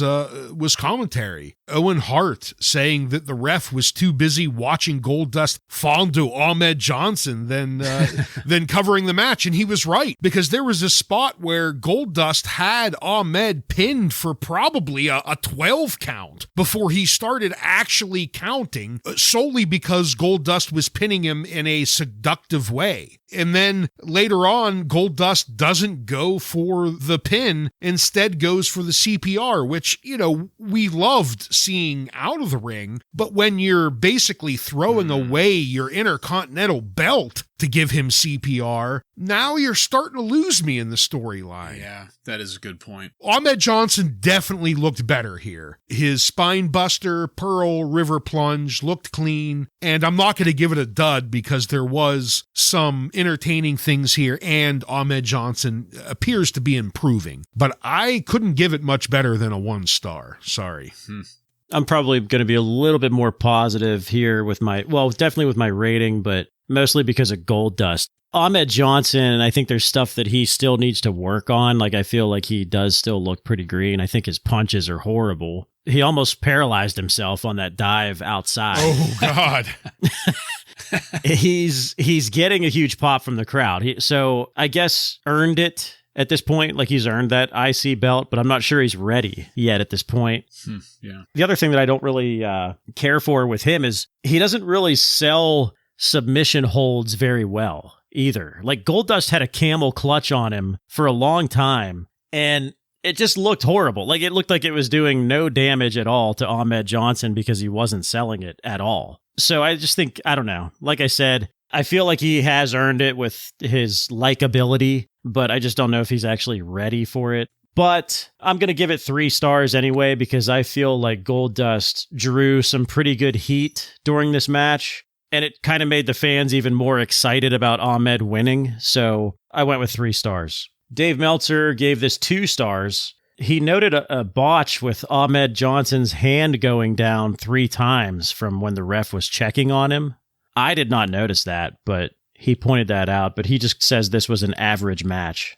commentary. Owen Hart saying that the ref was too busy watching Goldust fondue Ahmed Johnson than covering the match. And he was right, because there was a spot where Goldust had Ahmed pinned for probably a 12 count before he started actually counting, solely because Goldust was pinning him in a seductive way. And then later on, Goldust doesn't go for the pin, instead goes for the CPR, which, we loved seeing out of the ring. But when you're basically throwing away your Intercontinental belt to give him CPR, now you're starting to lose me in the storyline. Yeah, that is a good point. Ahmed Johnson definitely looked better here. His spine buster, Pearl River plunge looked clean, and I'm not going to give it a dud because there was some entertaining things here, and Ahmed Johnson appears to be improving. But I couldn't give it much better than a 1-star. Sorry. I'm probably going to be a little bit more positive here with definitely with my rating, but mostly because of Goldust. Ahmed Johnson, I think there's stuff that he still needs to work on. Like, I feel like he does still look pretty green. I think his punches are horrible. He almost paralyzed himself on that dive outside. Oh, God. He's getting a huge pop from the crowd. So I guess earned it at this point. Like, he's earned that IC belt, but I'm not sure he's ready yet at this point. Yeah. The other thing that I don't really care for with him is he doesn't really sell submission holds very well either. Like, Goldust had a camel clutch on him for a long time, and it just looked horrible. Like, it looked like it was doing no damage at all to Ahmed Johnson because he wasn't selling it at all. So I just think, I don't know. Like I said, I feel like he has earned it with his likability, but I just don't know if he's actually ready for it. But I'm going to give it 3 stars anyway, because I feel like Goldust drew some pretty good heat during this match, and it kind of made the fans even more excited about Ahmed winning. So I went with 3 stars. Dave Meltzer gave this 2 stars. He noted a botch with Ahmed Johnson's hand going down 3 times from when the ref was checking on him. I did not notice that, but he pointed that out. But he just says this was an average match.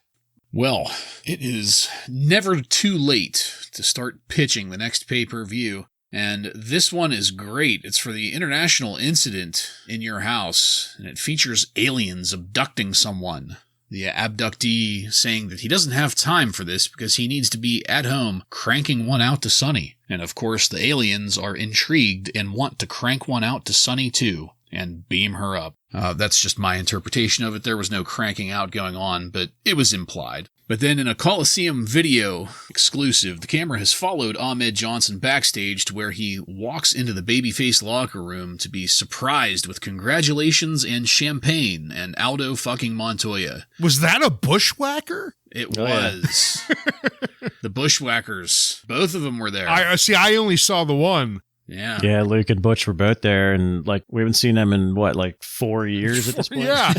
Well, it is never too late to start pitching the next pay-per-view. And this one is great. It's for the international incident in your house, and it features aliens abducting someone. The abductee saying that he doesn't have time for this because he needs to be at home cranking one out to Sunny. And of course, the aliens are intrigued and want to crank one out to Sunny too, and beam her up. That's just my interpretation of it. There was no cranking out going on, but it was implied. But then in a Coliseum video exclusive, the camera has followed Ahmed Johnson backstage to where he walks into the babyface locker room to be surprised with congratulations and champagne and Aldo fucking Montoya. Was that a bushwhacker? It was. Yeah. The Bushwhackers. Both of them were there. I only saw the one. Yeah. Yeah, Luke and Butch were both there, and we haven't seen them in 4 years at this point? Yeah.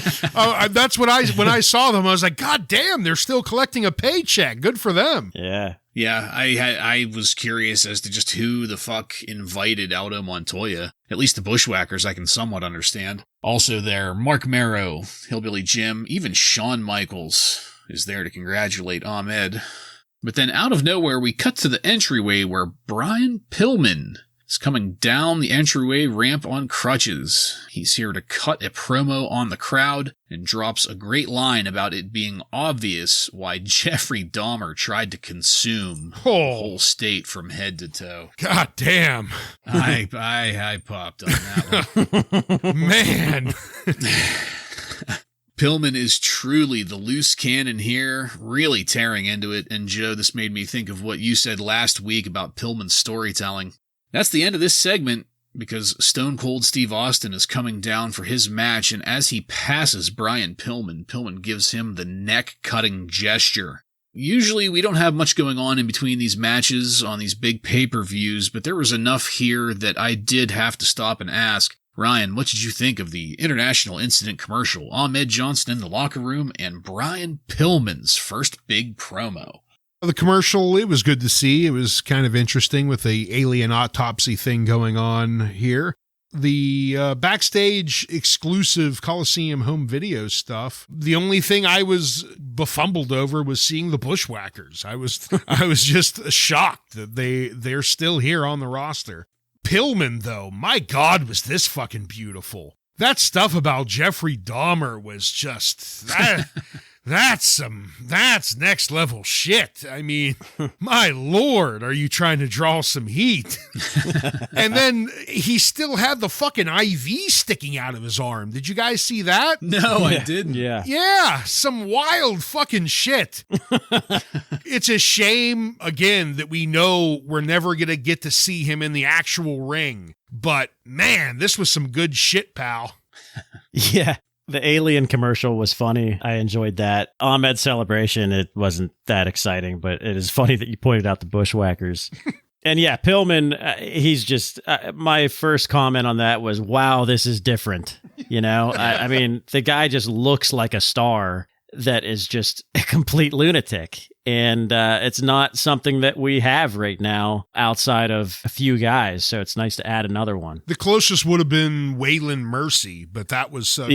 That's what when I saw them, I was like, God damn, they're still collecting a paycheck. Good for them. Yeah. Yeah, I was curious as to just who the fuck invited Aldo Montoya. At least the Bushwhackers I can somewhat understand. Also there, Mark Marrow, Hillbilly Jim, even Shawn Michaels is there to congratulate Ahmed. But then out of nowhere, we cut to the entryway where Brian Pillman is coming down the entryway ramp on crutches. He's here to cut a promo on the crowd and drops a great line about it being obvious why Jeffrey Dahmer tried to consume the whole state from head to toe. God damn. I popped on that one. Man. Pillman is truly the loose cannon here, really tearing into it. And Joe, this made me think of what you said last week about Pillman's storytelling. That's the end of this segment because Stone Cold Steve Austin is coming down for his match. And as he passes Brian Pillman, Pillman gives him the neck-cutting gesture. Usually we don't have much going on in between these matches on these big pay-per-views, but there was enough here that I did have to stop and ask, Ryan, what did you think of the International Incident commercial, Ahmed Johnson in the locker room, and Brian Pillman's first big promo? The commercial, it was good to see. It was kind of interesting with the alien autopsy thing going on here. The backstage exclusive Coliseum home video stuff, the only thing I was befumbled over was seeing the Bushwhackers. I was just shocked that they're still here on the roster. Pillman, though, my God, was this fucking beautiful. That stuff about Jeffrey Dahmer was just, that's next level shit. I mean, my Lord, are you trying to draw some heat? And then he still had the fucking IV sticking out of his arm. Did you guys see that? No, I didn't. Yeah, some wild fucking shit. It's a shame, again, that we know we're never going to get to see him in the actual ring. But, man, this was some good shit, pal. Yeah. The alien commercial was funny. I enjoyed that. Ahmed celebration, it wasn't that exciting, but it is funny that you pointed out the Bushwhackers. And yeah, Pillman, he's just, my first comment on that was, wow, this is different. You know, I mean, the guy just looks like a star that is just a complete lunatic. And it's not something that we have right now outside of a few guys. So it's nice to add another one. The closest would have been Waylon Mercy, but that was so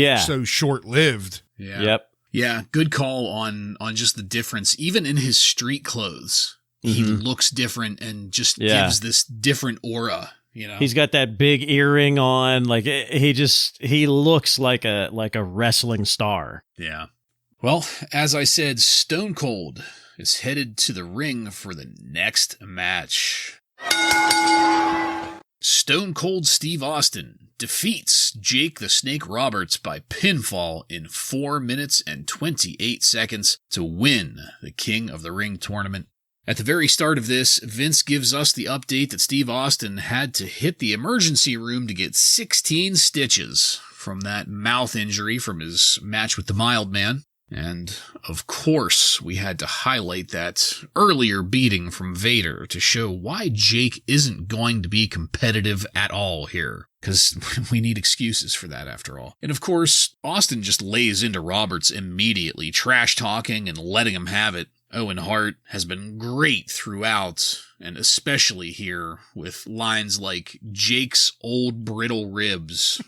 short-lived. Yeah. Yep. Yeah, good call on just the difference. Even in his street clothes, he looks different and just gives this different aura. You know, he's got that big earring on. Like he looks like a wrestling star. Yeah. Well, as I said, Stone Cold is headed to the ring for the next match. Stone Cold Steve Austin defeats Jake the Snake Roberts by pinfall in 4 minutes and 28 seconds to win the King of the Ring tournament. At the very start of this, Vince gives us the update that Steve Austin had to hit the emergency room to get 16 stitches from that mouth injury from his match with the Mild Man. And, of course, we had to highlight that earlier beating from Vader to show why Jake isn't going to be competitive at all here. Because we need excuses for that, after all. And, of course, Austin just lays into Roberts immediately, trash-talking and letting him have it. Owen Hart has been great throughout, and especially here, with lines like, Jake's old brittle ribs.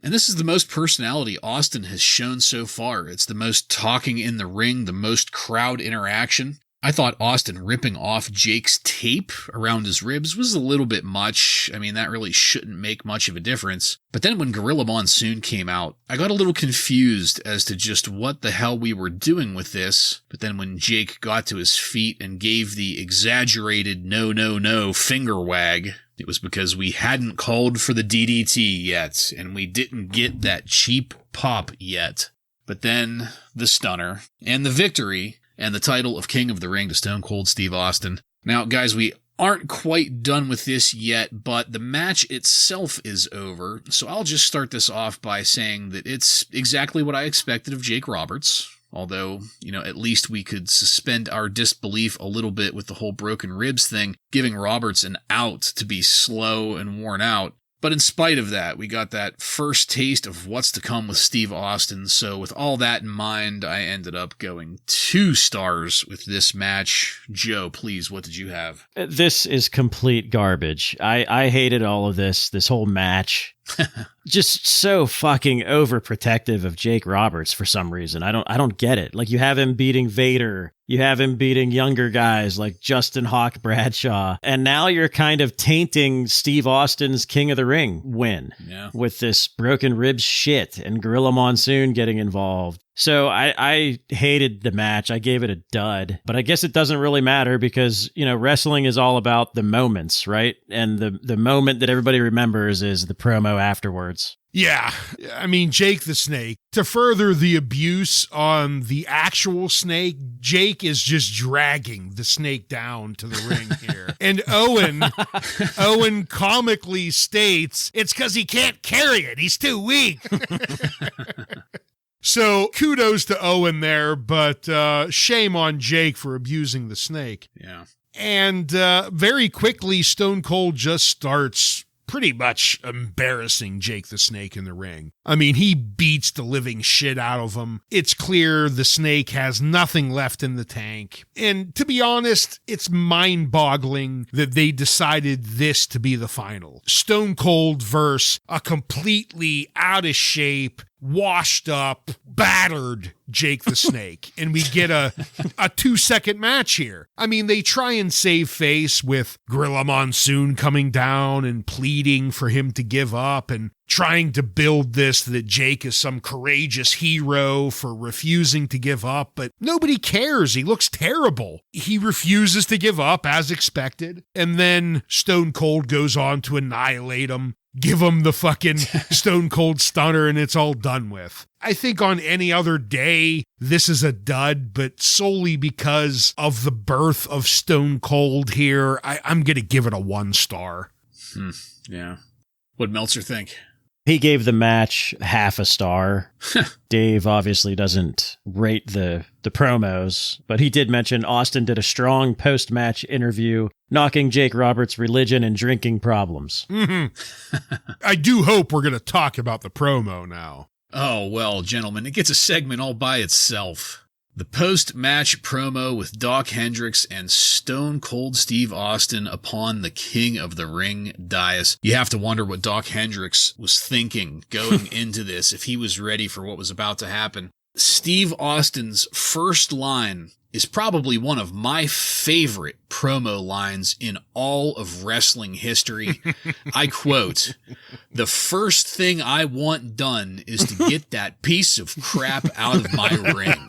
And this is the most personality Austin has shown so far. It's the most talking in the ring, the most crowd interaction. I thought Austin ripping off Jake's tape around his ribs was a little bit much. I mean, that really shouldn't make much of a difference. But then when Gorilla Monsoon came out, I got a little confused as to just what the hell we were doing with this. But then when Jake got to his feet and gave the exaggerated no finger wag, it was because we hadn't called for the DDT yet, and we didn't get that cheap pop yet. But then, the stunner, and the victory, and the title of King of the Ring to Stone Cold Steve Austin. Now, guys, we aren't quite done with this yet, but the match itself is over, so I'll just start this off by saying that it's exactly what I expected of Jake Roberts. Although, at least we could suspend our disbelief a little bit with the whole broken ribs thing, giving Roberts an out to be slow and worn out. But in spite of that, we got that first taste of what's to come with Steve Austin. So with all that in mind, I ended up going 2 stars with this match. Joe, please, what did you have? This is complete garbage. I hated all of this whole match. Just so fucking overprotective of Jake Roberts for some reason. I don't get it. Like, you have him beating Vader. You have him beating younger guys like Justin Hawk Bradshaw. And now you're kind of tainting Steve Austin's King of the Ring win with this broken ribs shit and Gorilla Monsoon getting involved. So I hated the match. I gave it a dud. But I guess it doesn't really matter because, you know, wrestling is all about the moments, right? And the moment that everybody remembers is the promo afterwards. Yeah, I mean, Jake the Snake. To further the abuse on the actual snake, Jake is just dragging the snake down to the ring here. And Owen comically states, it's because he can't carry it. He's too weak. So kudos to Owen there, but shame on Jake for abusing the snake. Yeah. And very quickly, Stone Cold just starts pretty much embarrassing Jake the Snake in the ring. I mean, he beats the living shit out of him. It's clear the Snake has nothing left in the tank. And to be honest, it's mind-boggling that they decided this to be the final. Stone Cold versus a completely out of shape, washed up, battered Jake the Snake. And we get a 2-second match here. I mean, they try and save face with Gorilla Monsoon coming down and pleading for him to give up and trying to build this that Jake is some courageous hero for refusing to give up, but nobody cares. He looks terrible. He refuses to give up as expected. And then Stone Cold goes on to annihilate him, give him the fucking Stone Cold Stunner, and it's all done with. I think on any other day, this is a dud, but solely because of the birth of Stone Cold here, I'm going to give it a 1 star. Yeah. What'd Meltzer think? He gave the match half a star. Dave obviously doesn't rate the promos, but he did mention Austin did a strong post-match interview knocking Jake Roberts' religion and drinking problems. Mm-hmm. I do hope we're going to talk about the promo now. Oh, well, gentlemen, it gets a segment all by itself. The post-match promo with Doc Hendricks and Stone Cold Steve Austin upon the King of the Ring dais. You have to wonder what Doc Hendricks was thinking going into this, if he was ready for what was about to happen. Steve Austin's first line is probably one of my favorite promo lines in all of wrestling history. I quote, "The first thing I want done is to get that piece of crap out of my ring."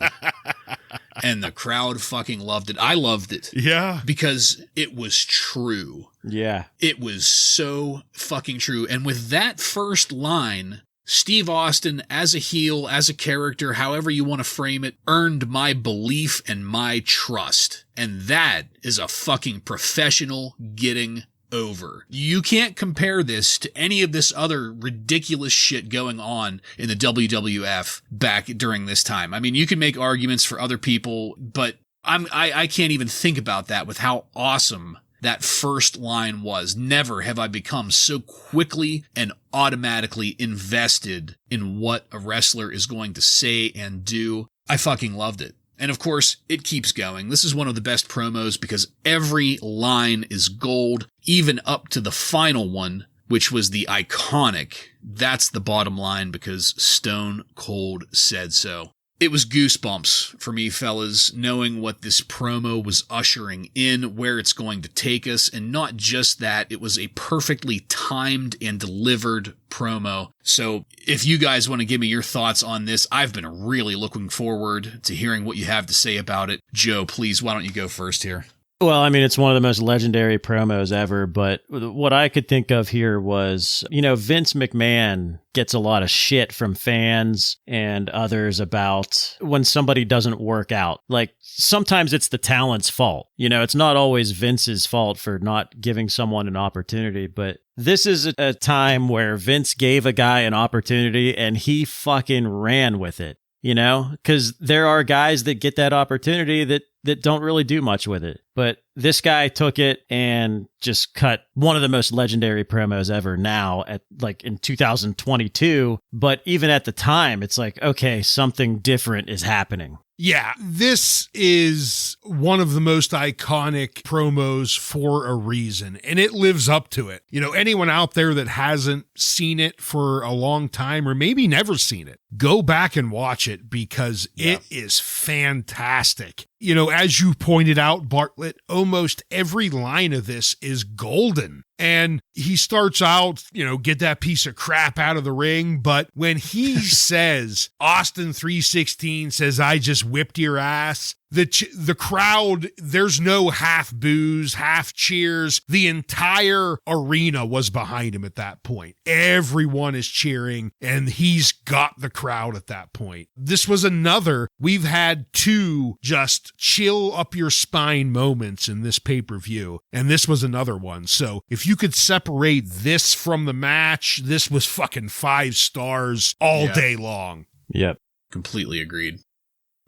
And the crowd fucking loved it. I loved it. Yeah. Because it was true. Yeah. It was so fucking true. And with that first line, Steve Austin, as a heel, as a character, however you want to frame it, earned my belief and my trust. And that is a fucking professional getting over. You can't compare this to any of this other ridiculous shit going on in the WWF back during this time. I mean, you can make arguments for other people, but I can't even think about that with how awesome that first line was. Never have I become so quickly and automatically invested in what a wrestler is going to say and do. I fucking loved it. And of course, it keeps going. This is one of the best promos because every line is gold, even up to the final one, which was the iconic, "That's the bottom line because Stone Cold said so." It was goosebumps for me, fellas, knowing what this promo was ushering in, where it's going to take us, and not just that, it was a perfectly timed and delivered promo. So if you guys want to give me your thoughts on this, I've been really looking forward to hearing what you have to say about it. Joe, please, why don't you go first here? Well, I mean, it's one of the most legendary promos ever, but what I could think of here was, you know, Vince McMahon gets a lot of shit from fans and others about when somebody doesn't work out. Like, sometimes it's the talent's fault. You know, it's not always Vince's fault for not giving someone an opportunity, but this is a time where Vince gave a guy an opportunity and he fucking ran with it. You know, because there are guys that get that opportunity that don't really do much with it. But this guy took it and just cut one of the most legendary promos ever now at like in 2022. But even at the time, it's like, okay, something different is happening. Yeah, this is one of the most iconic promos for a reason, and it lives up to it. You know, anyone out there that hasn't seen it for a long time or maybe never seen it, go back and watch it because it is fantastic. You know, as you pointed out, Bartlett, almost every line of this is golden. And he starts out, you know, get that piece of crap out of the ring. But when he says, Austin 316 says, I just whipped your ass, the crowd, there's no half boos, half cheers. The entire arena was behind him at that point. Everyone is cheering, and he's got the crowd at that point. This was another, we've had two just chill up your spine moments in this pay-per-view, and this was another one. So if you could separate this from the match, this was fucking 5 stars all day long. Yep. Completely agreed.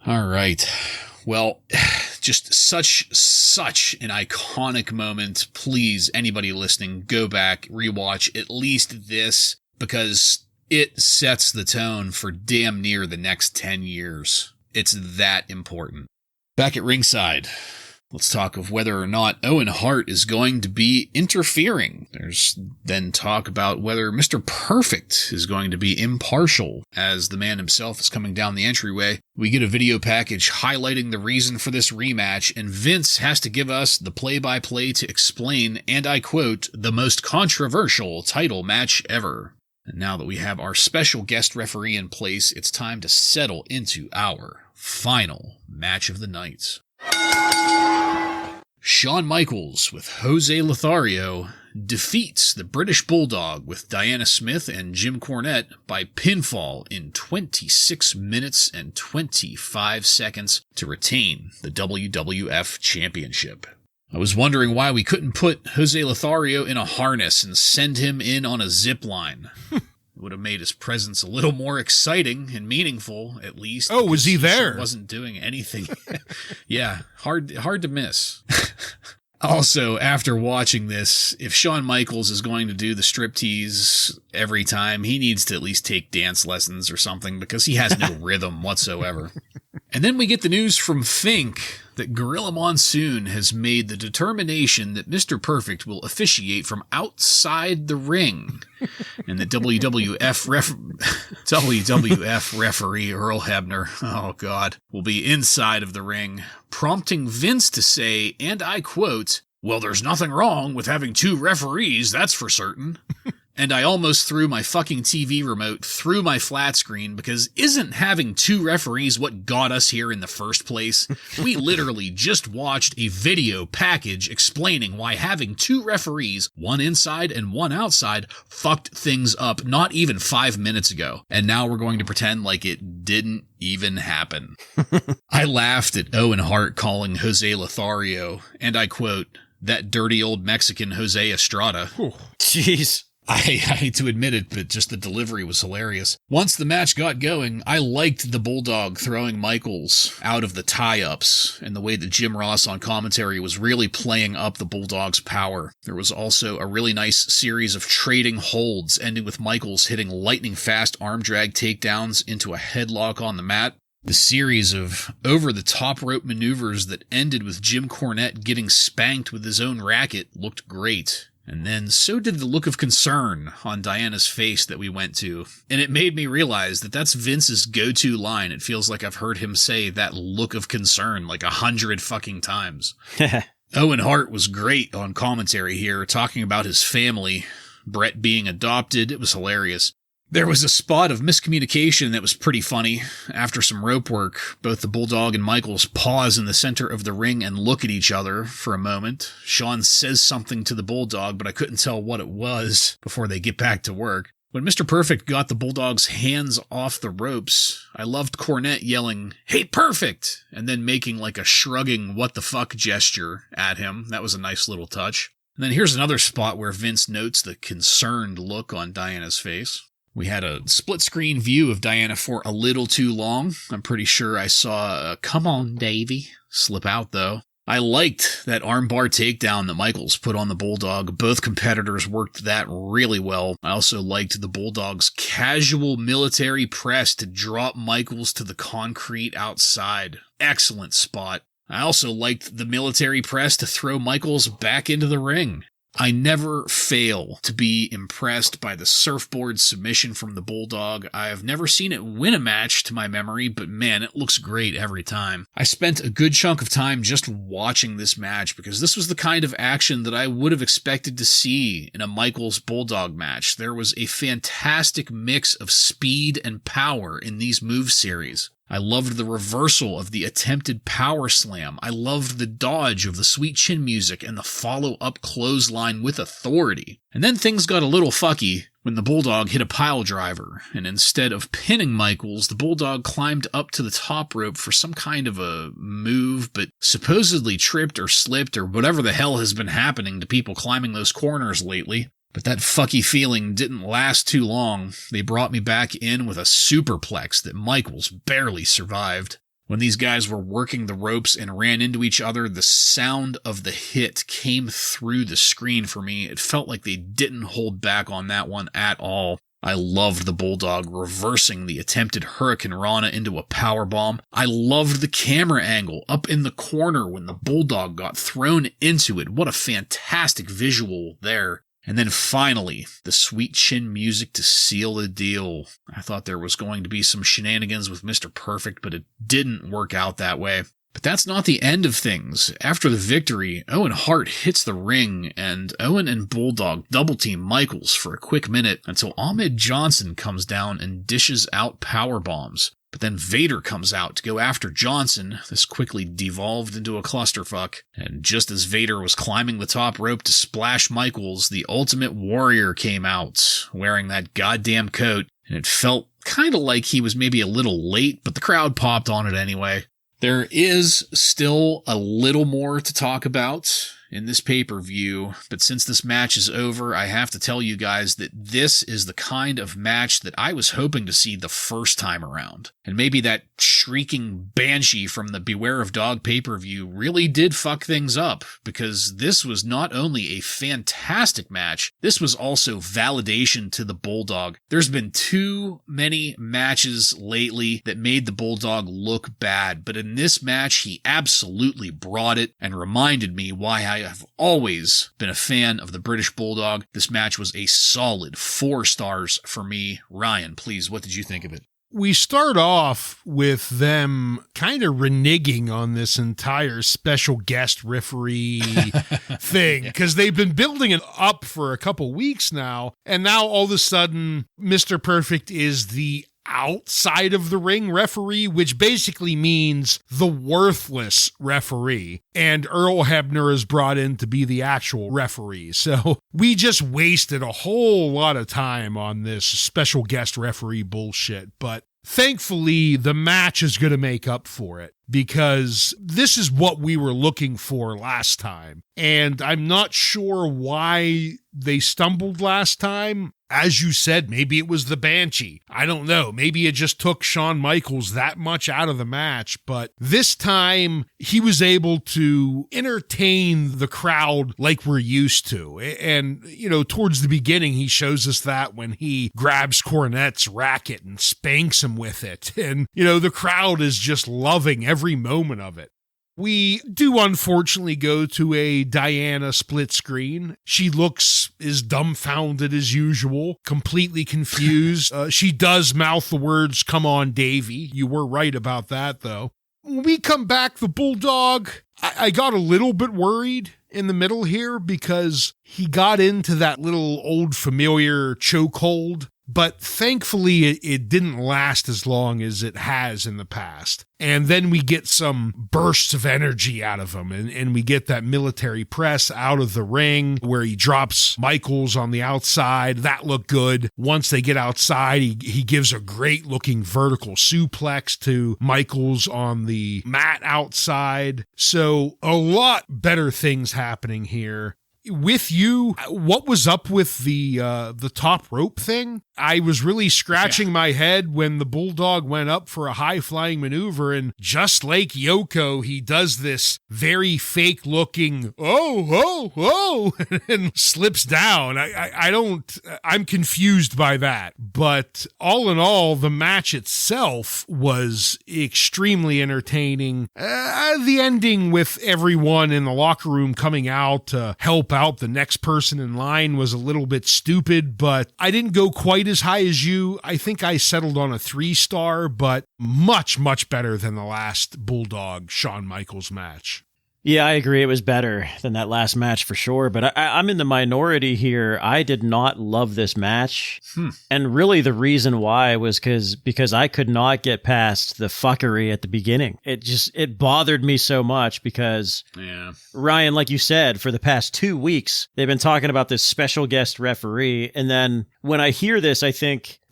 All right. Well, just such an iconic moment. Please, anybody listening, go back, rewatch at least this, because it sets the tone for damn near the next 10 years. It's that important. Back at ringside, let's talk of whether or not Owen Hart is going to be interfering. There's then talk about whether Mr. Perfect is going to be impartial as the man himself is coming down the entryway. We get a video package highlighting the reason for this rematch, and Vince has to give us the play-by-play to explain, and I quote, the most controversial title match ever. And now that we have our special guest referee in place, it's time to settle into our final match of the night. Shawn Michaels with Jose Lothario defeats the British Bulldog with Diana Smith and Jim Cornette by pinfall in 26 minutes and 25 seconds to retain the WWF Championship. I was wondering why we couldn't put Jose Lothario in a harness and send him in on a zip line. It would have made his presence a little more exciting and meaningful, at least. Oh, was he there? Sure wasn't doing anything. Yeah, hard to miss. Also, after watching this, if Shawn Michaels is going to do the striptease every time, he needs to at least take dance lessons or something, because he has no rhythm whatsoever. And then we get the news from Fink that Gorilla Monsoon has made the determination that Mr. Perfect will officiate from outside the ring, and the WWF referee Earl Hebner, oh God, will be inside of the ring, prompting Vince to say, and I quote, well, there's nothing wrong with having 2 referees, that's for certain. And I almost threw my fucking TV remote through my flat screen, because isn't having 2 referees what got us here in the first place? We literally just watched a video package explaining why having 2 referees, one inside and one outside, fucked things up not even 5 minutes ago. And now we're going to pretend like it didn't even happen. I laughed at Owen Hart calling Jose Lothario, and I quote, that dirty old Mexican Jose Estrada. Jeez. I hate to admit it, but just the delivery was hilarious. Once the match got going, I liked the Bulldog throwing Michaels out of the tie-ups, and the way that Jim Ross on commentary was really playing up the Bulldog's power. There was also a really nice series of trading holds, ending with Michaels hitting lightning-fast arm drag takedowns into a headlock on the mat. The series of over-the-top rope maneuvers that ended with Jim Cornette getting spanked with his own racket looked great. And then so did the look of concern on Diana's face that we went to. And it made me realize that that's Vince's go-to line. It feels like I've heard him say that look of concern like 100 fucking times. Owen Hart was great on commentary here, talking about his family, Brett being adopted. It was hilarious. There was a spot of miscommunication that was pretty funny. After some rope work, both the Bulldog and Michaels pause in the center of the ring and look at each other for a moment. Shawn says something to the Bulldog, but I couldn't tell what it was before they get back to work. When Mr. Perfect got the Bulldog's hands off the ropes, I loved Cornette yelling, "Hey, Perfect!" and then making like a shrugging what the fuck gesture at him. That was a nice little touch. And then here's another spot where Vince notes the concerned look on Diana's face. We had a split-screen view of Diana for a little too long. I'm pretty sure I saw a "Come on, Davey" slip out, though. I liked that armbar takedown that Michaels put on the Bulldog. Both competitors worked that really well. I also liked the Bulldog's casual military press to drop Michaels to the concrete outside. Excellent spot. I also liked the military press to throw Michaels back into the ring. I never fail to be impressed by the surfboard submission from the Bulldog. I have never seen it win a match to my memory, but man, it looks great every time. I spent a good chunk of time just watching this match because this was the kind of action that I would have expected to see in a Michaels Bulldog match. There was a fantastic mix of speed and power in these move series. I loved the reversal of the attempted power slam. I loved the dodge of the sweet chin music and the follow-up clothesline with authority. And then things got a little fucky when the Bulldog hit a pile driver, and instead of pinning Michaels, the Bulldog climbed up to the top rope for some kind of a move, but supposedly tripped or slipped or whatever the hell has been happening to people climbing those corners lately. But that fucky feeling didn't last too long. They brought me back in with a superplex that Michaels barely survived. When these guys were working the ropes and ran into each other, the sound of the hit came through the screen for me. It felt like they didn't hold back on that one at all. I loved the Bulldog reversing the attempted Hurricane Rana into a powerbomb. I loved the camera angle up in the corner when the Bulldog got thrown into it. What a fantastic visual there. And then finally, the sweet chin music to seal the deal. I thought there was going to be some shenanigans with Mr. Perfect, but it didn't work out that way. But that's not the end of things. After the victory, Owen Hart hits the ring, and Owen and Bulldog double-team Michaels for a quick minute until Ahmed Johnson comes down and dishes out power bombs. But then Vader comes out to go after Johnson. This quickly devolved into a clusterfuck. And just as Vader was climbing the top rope to splash Michaels, the Ultimate Warrior came out, wearing that goddamn coat. And it felt kind of like he was maybe a little late, but the crowd popped on it anyway. There is still a little more to talk about in this pay-per-view, but since this match is over, I have to tell you guys that this is the kind of match that I was hoping to see the first time around. And maybe that shrieking banshee from the Beware of Dog pay-per-view really did fuck things up, because this was not only a fantastic match, this was also validation to the Bulldog. There's been too many matches lately that made the Bulldog look bad, but in this match, he absolutely brought it and reminded me why I have always been a fan of the British Bulldog. This match was a solid 4 stars for me. Ryan, please, what did you think of it? We start off with them kind of reneging on this entire special guest referee thing, because they've been building it up for a couple weeks now, and now all of a sudden Mr. Perfect is the outside of the ring referee, which basically means the worthless referee. And Earl Hebner is brought in to be the actual referee. So we just wasted a whole lot of time on this special guest referee bullshit. But thankfully, the match is going to make up for it, because this is what we were looking for last time. And I'm not sure why they stumbled last time. As you said, maybe it was the Banshee. I don't know. Maybe it just took Shawn Michaels that much out of the match. But this time, he was able to entertain the crowd like we're used to. And, you know, towards the beginning, he shows us that when he grabs Cornette's racket and spanks him with it. And, you know, the crowd is just loving every moment of it. We do unfortunately go to a Diana split screen. She looks as dumbfounded as usual, completely confused. She does mouth the words, "Come on, Davey." You were right about that, though. When we come back, the Bulldog, I got a little bit worried in the middle here, because he got into that little old familiar chokehold. But thankfully, it didn't last as long as it has in the past. And then we get some bursts of energy out of him, and we get that military press out of the ring where he drops Michaels on the outside. That looked good. Once they get outside, he gives a great-looking vertical suplex to Michaels on the mat outside. So a lot better things happening here. with you, what was up with the top rope thing? I was really scratching my head when the Bulldog went up for a high-flying maneuver, and just like Yoko, he does this very fake-looking, and slips down. I'm confused by that. But all in all, the match itself was extremely entertaining. The ending with everyone in the locker room coming out to help out the next person in line was a little bit stupid, but I didn't go quite as high as you. I think I settled on a 3-star, but much, much better than the last Bulldog Shawn Michaels match. Yeah, I agree. It was better than that last match for sure. But I'm in the minority here. I did not love this match. And really the reason why was because I could not get past the fuckery at the beginning. It bothered me so much because, Ryan, like you said, for the past 2 weeks, they've been talking about this special guest referee. And then when I hear this, I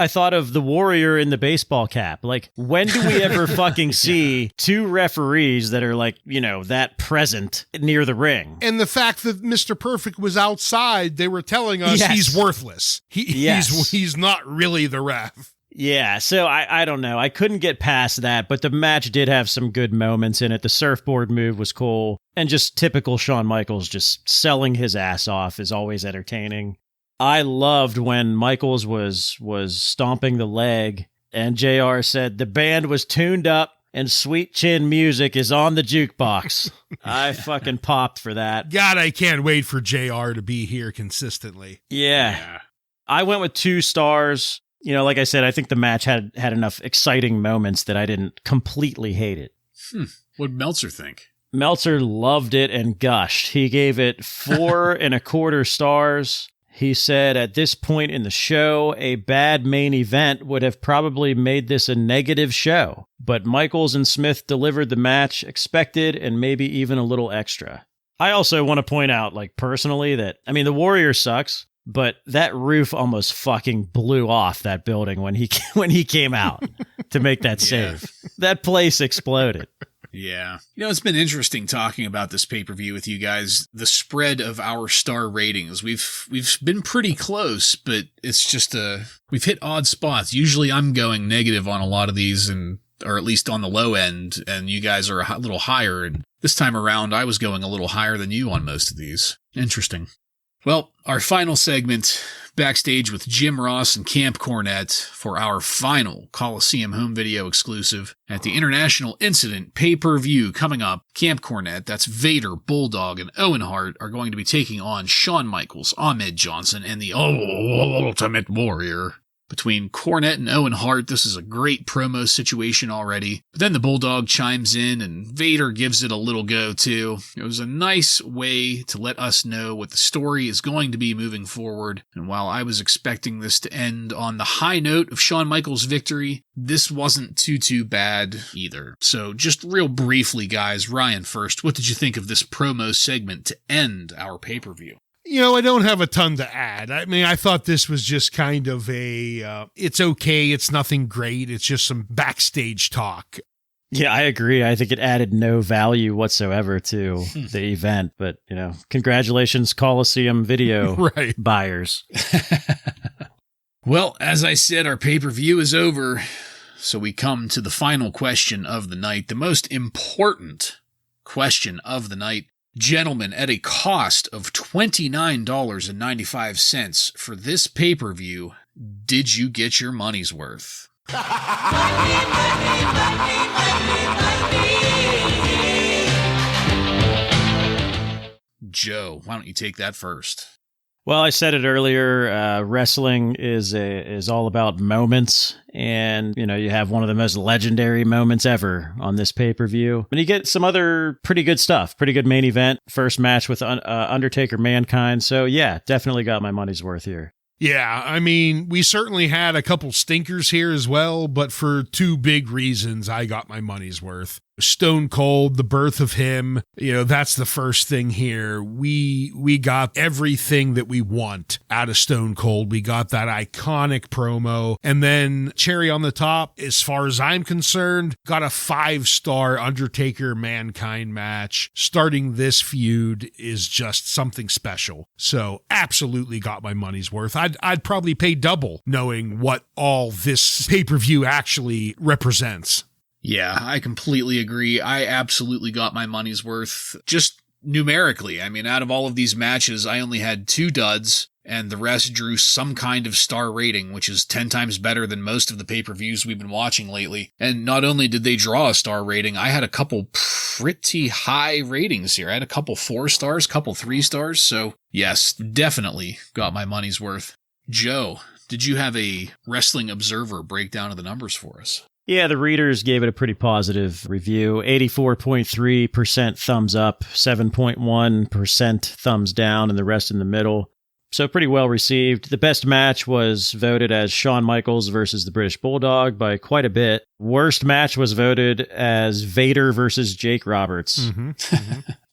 thought of the Warrior in the baseball cap. Like, when do we ever fucking see 2 referees that are like, that present near the ring? And the fact that Mr. Perfect was outside, they were telling us he's worthless. He's not really the ref. Yeah, so I don't know. I couldn't get past that, but the match did have some good moments in it. The surfboard move was cool, and just typical Shawn Michaels just selling his ass off is always entertaining. I loved when Michaels was stomping the leg, and JR said the band was tuned up and Sweet Chin music is on the jukebox. I fucking popped for that. God, I can't wait for JR to be here consistently. Yeah. I went with 2 stars. Like I said, I think the match had enough exciting moments that I didn't completely hate it. What'd Meltzer think? Meltzer loved it and gushed. He gave it 4.25 stars. He said, at this point in the show, a bad main event would have probably made this a negative show. But Michaels and Smith delivered the match expected and maybe even a little extra. I also want to point out, personally, that, the Warrior sucks, but that roof almost fucking blew off that building when he came out to make that save. That place exploded. Yeah. It's been interesting talking about this pay-per-view with you guys. The spread of our star ratings. We've been pretty close, but it's just we've hit odd spots. Usually I'm going negative on a lot of these, or at least on the low end, and you guys are a little higher. And this time around, I was going a little higher than you on most of these. Interesting. Well, our final segment, backstage with Jim Ross and Camp Cornette for our final Coliseum home video exclusive at the International Incident pay-per-view coming up. Camp Cornette, that's Vader, Bulldog, and Owen Hart are going to be taking on Shawn Michaels, Ahmed Johnson, and the Ultimate Warrior. Between Cornette and Owen Hart, this is a great promo situation already. But then the Bulldog chimes in and Vader gives it a little go too. It was a nice way to let us know what the story is going to be moving forward. And while I was expecting this to end on the high note of Shawn Michaels' victory, this wasn't too bad either. So just real briefly, guys, Ryan first, what did you think of this promo segment to end our pay-per-view? I don't have a ton to add. I thought this was just kind of it's okay, it's nothing great, it's just some backstage talk. Yeah, I agree. I think it added no value whatsoever to the event, but, congratulations, Coliseum video buyers. Well, as I said, our pay-per-view is over, so we come to the final question of the night, the most important question of the night. Gentlemen, at a cost of $29.95 for this pay-per-view, did you get your money's worth? Joe, why don't you take that first? Well, I said it earlier, wrestling is all about moments, and, you have one of the most legendary moments ever on this pay-per-view. And you get some other pretty good stuff, pretty good main event, first match with Undertaker Mankind, so yeah, definitely got my money's worth here. Yeah, we certainly had a couple stinkers here as well, but for 2 big reasons, I got my money's worth. Stone Cold, the birth of him, that's the first thing here. We got everything that we want out of Stone Cold. We got that iconic promo. And then cherry on the top, as far as I'm concerned, got a 5-star Undertaker Mankind match. Starting this feud is just something special. So absolutely got my money's worth. I'd probably pay double knowing what all this pay-per-view actually represents. Yeah, I completely agree. I absolutely got my money's worth. Just numerically, I mean, out of all of these matches, I only had 2 duds, and the rest drew some kind of star rating, which is 10 times better than most of the pay-per-views we've been watching lately. And not only did they draw a star rating, I had a couple pretty high ratings here. I had a couple 4 stars, couple 3 stars, so yes, definitely got my money's worth. Joe, did you have a Wrestling Observer breakdown of the numbers for us? Yeah, the readers gave it a pretty positive review. 84.3% thumbs up, 7.1% thumbs down, and the rest in the middle. So pretty well received. The best match was voted as Shawn Michaels versus the British Bulldog by quite a bit. Worst match was voted as Vader versus Jake Roberts.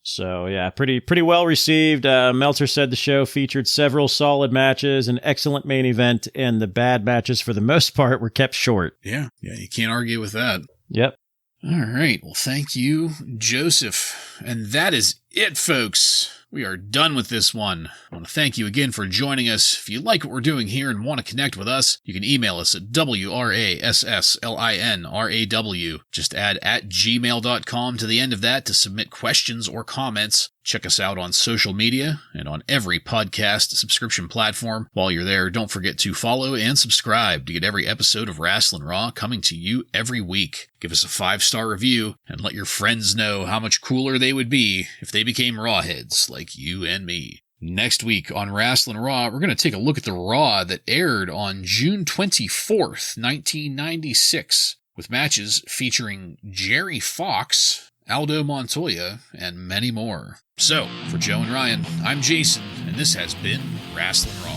So yeah, pretty well received. Meltzer said the show featured several solid matches, an excellent main event, and the bad matches for the most part were kept short. Yeah, you can't argue with that. Yep. All right, well, thank you, Joseph. And that is it, folks. We are done with this one. I want to thank you again for joining us. If you like what we're doing here and want to connect with us, you can email us at WRASSLINRAW. Just add @gmail.com to the end of that to submit questions or comments. Check us out on social media and on every podcast subscription platform. While you're there, don't forget to follow and subscribe to get every episode of Wrasslin Raw coming to you every week. Give us a 5-star review and let your friends know how much cooler they would be if they became Rawheads like you and me. Next week on Wrasslin Raw, we're going to take a look at the Raw that aired on June 24th, 1996, with matches featuring Jerry Fox, Aldo Montoya, and many more. So, for Joe and Ryan, I'm Jason, and this has been Wrasslin Raw.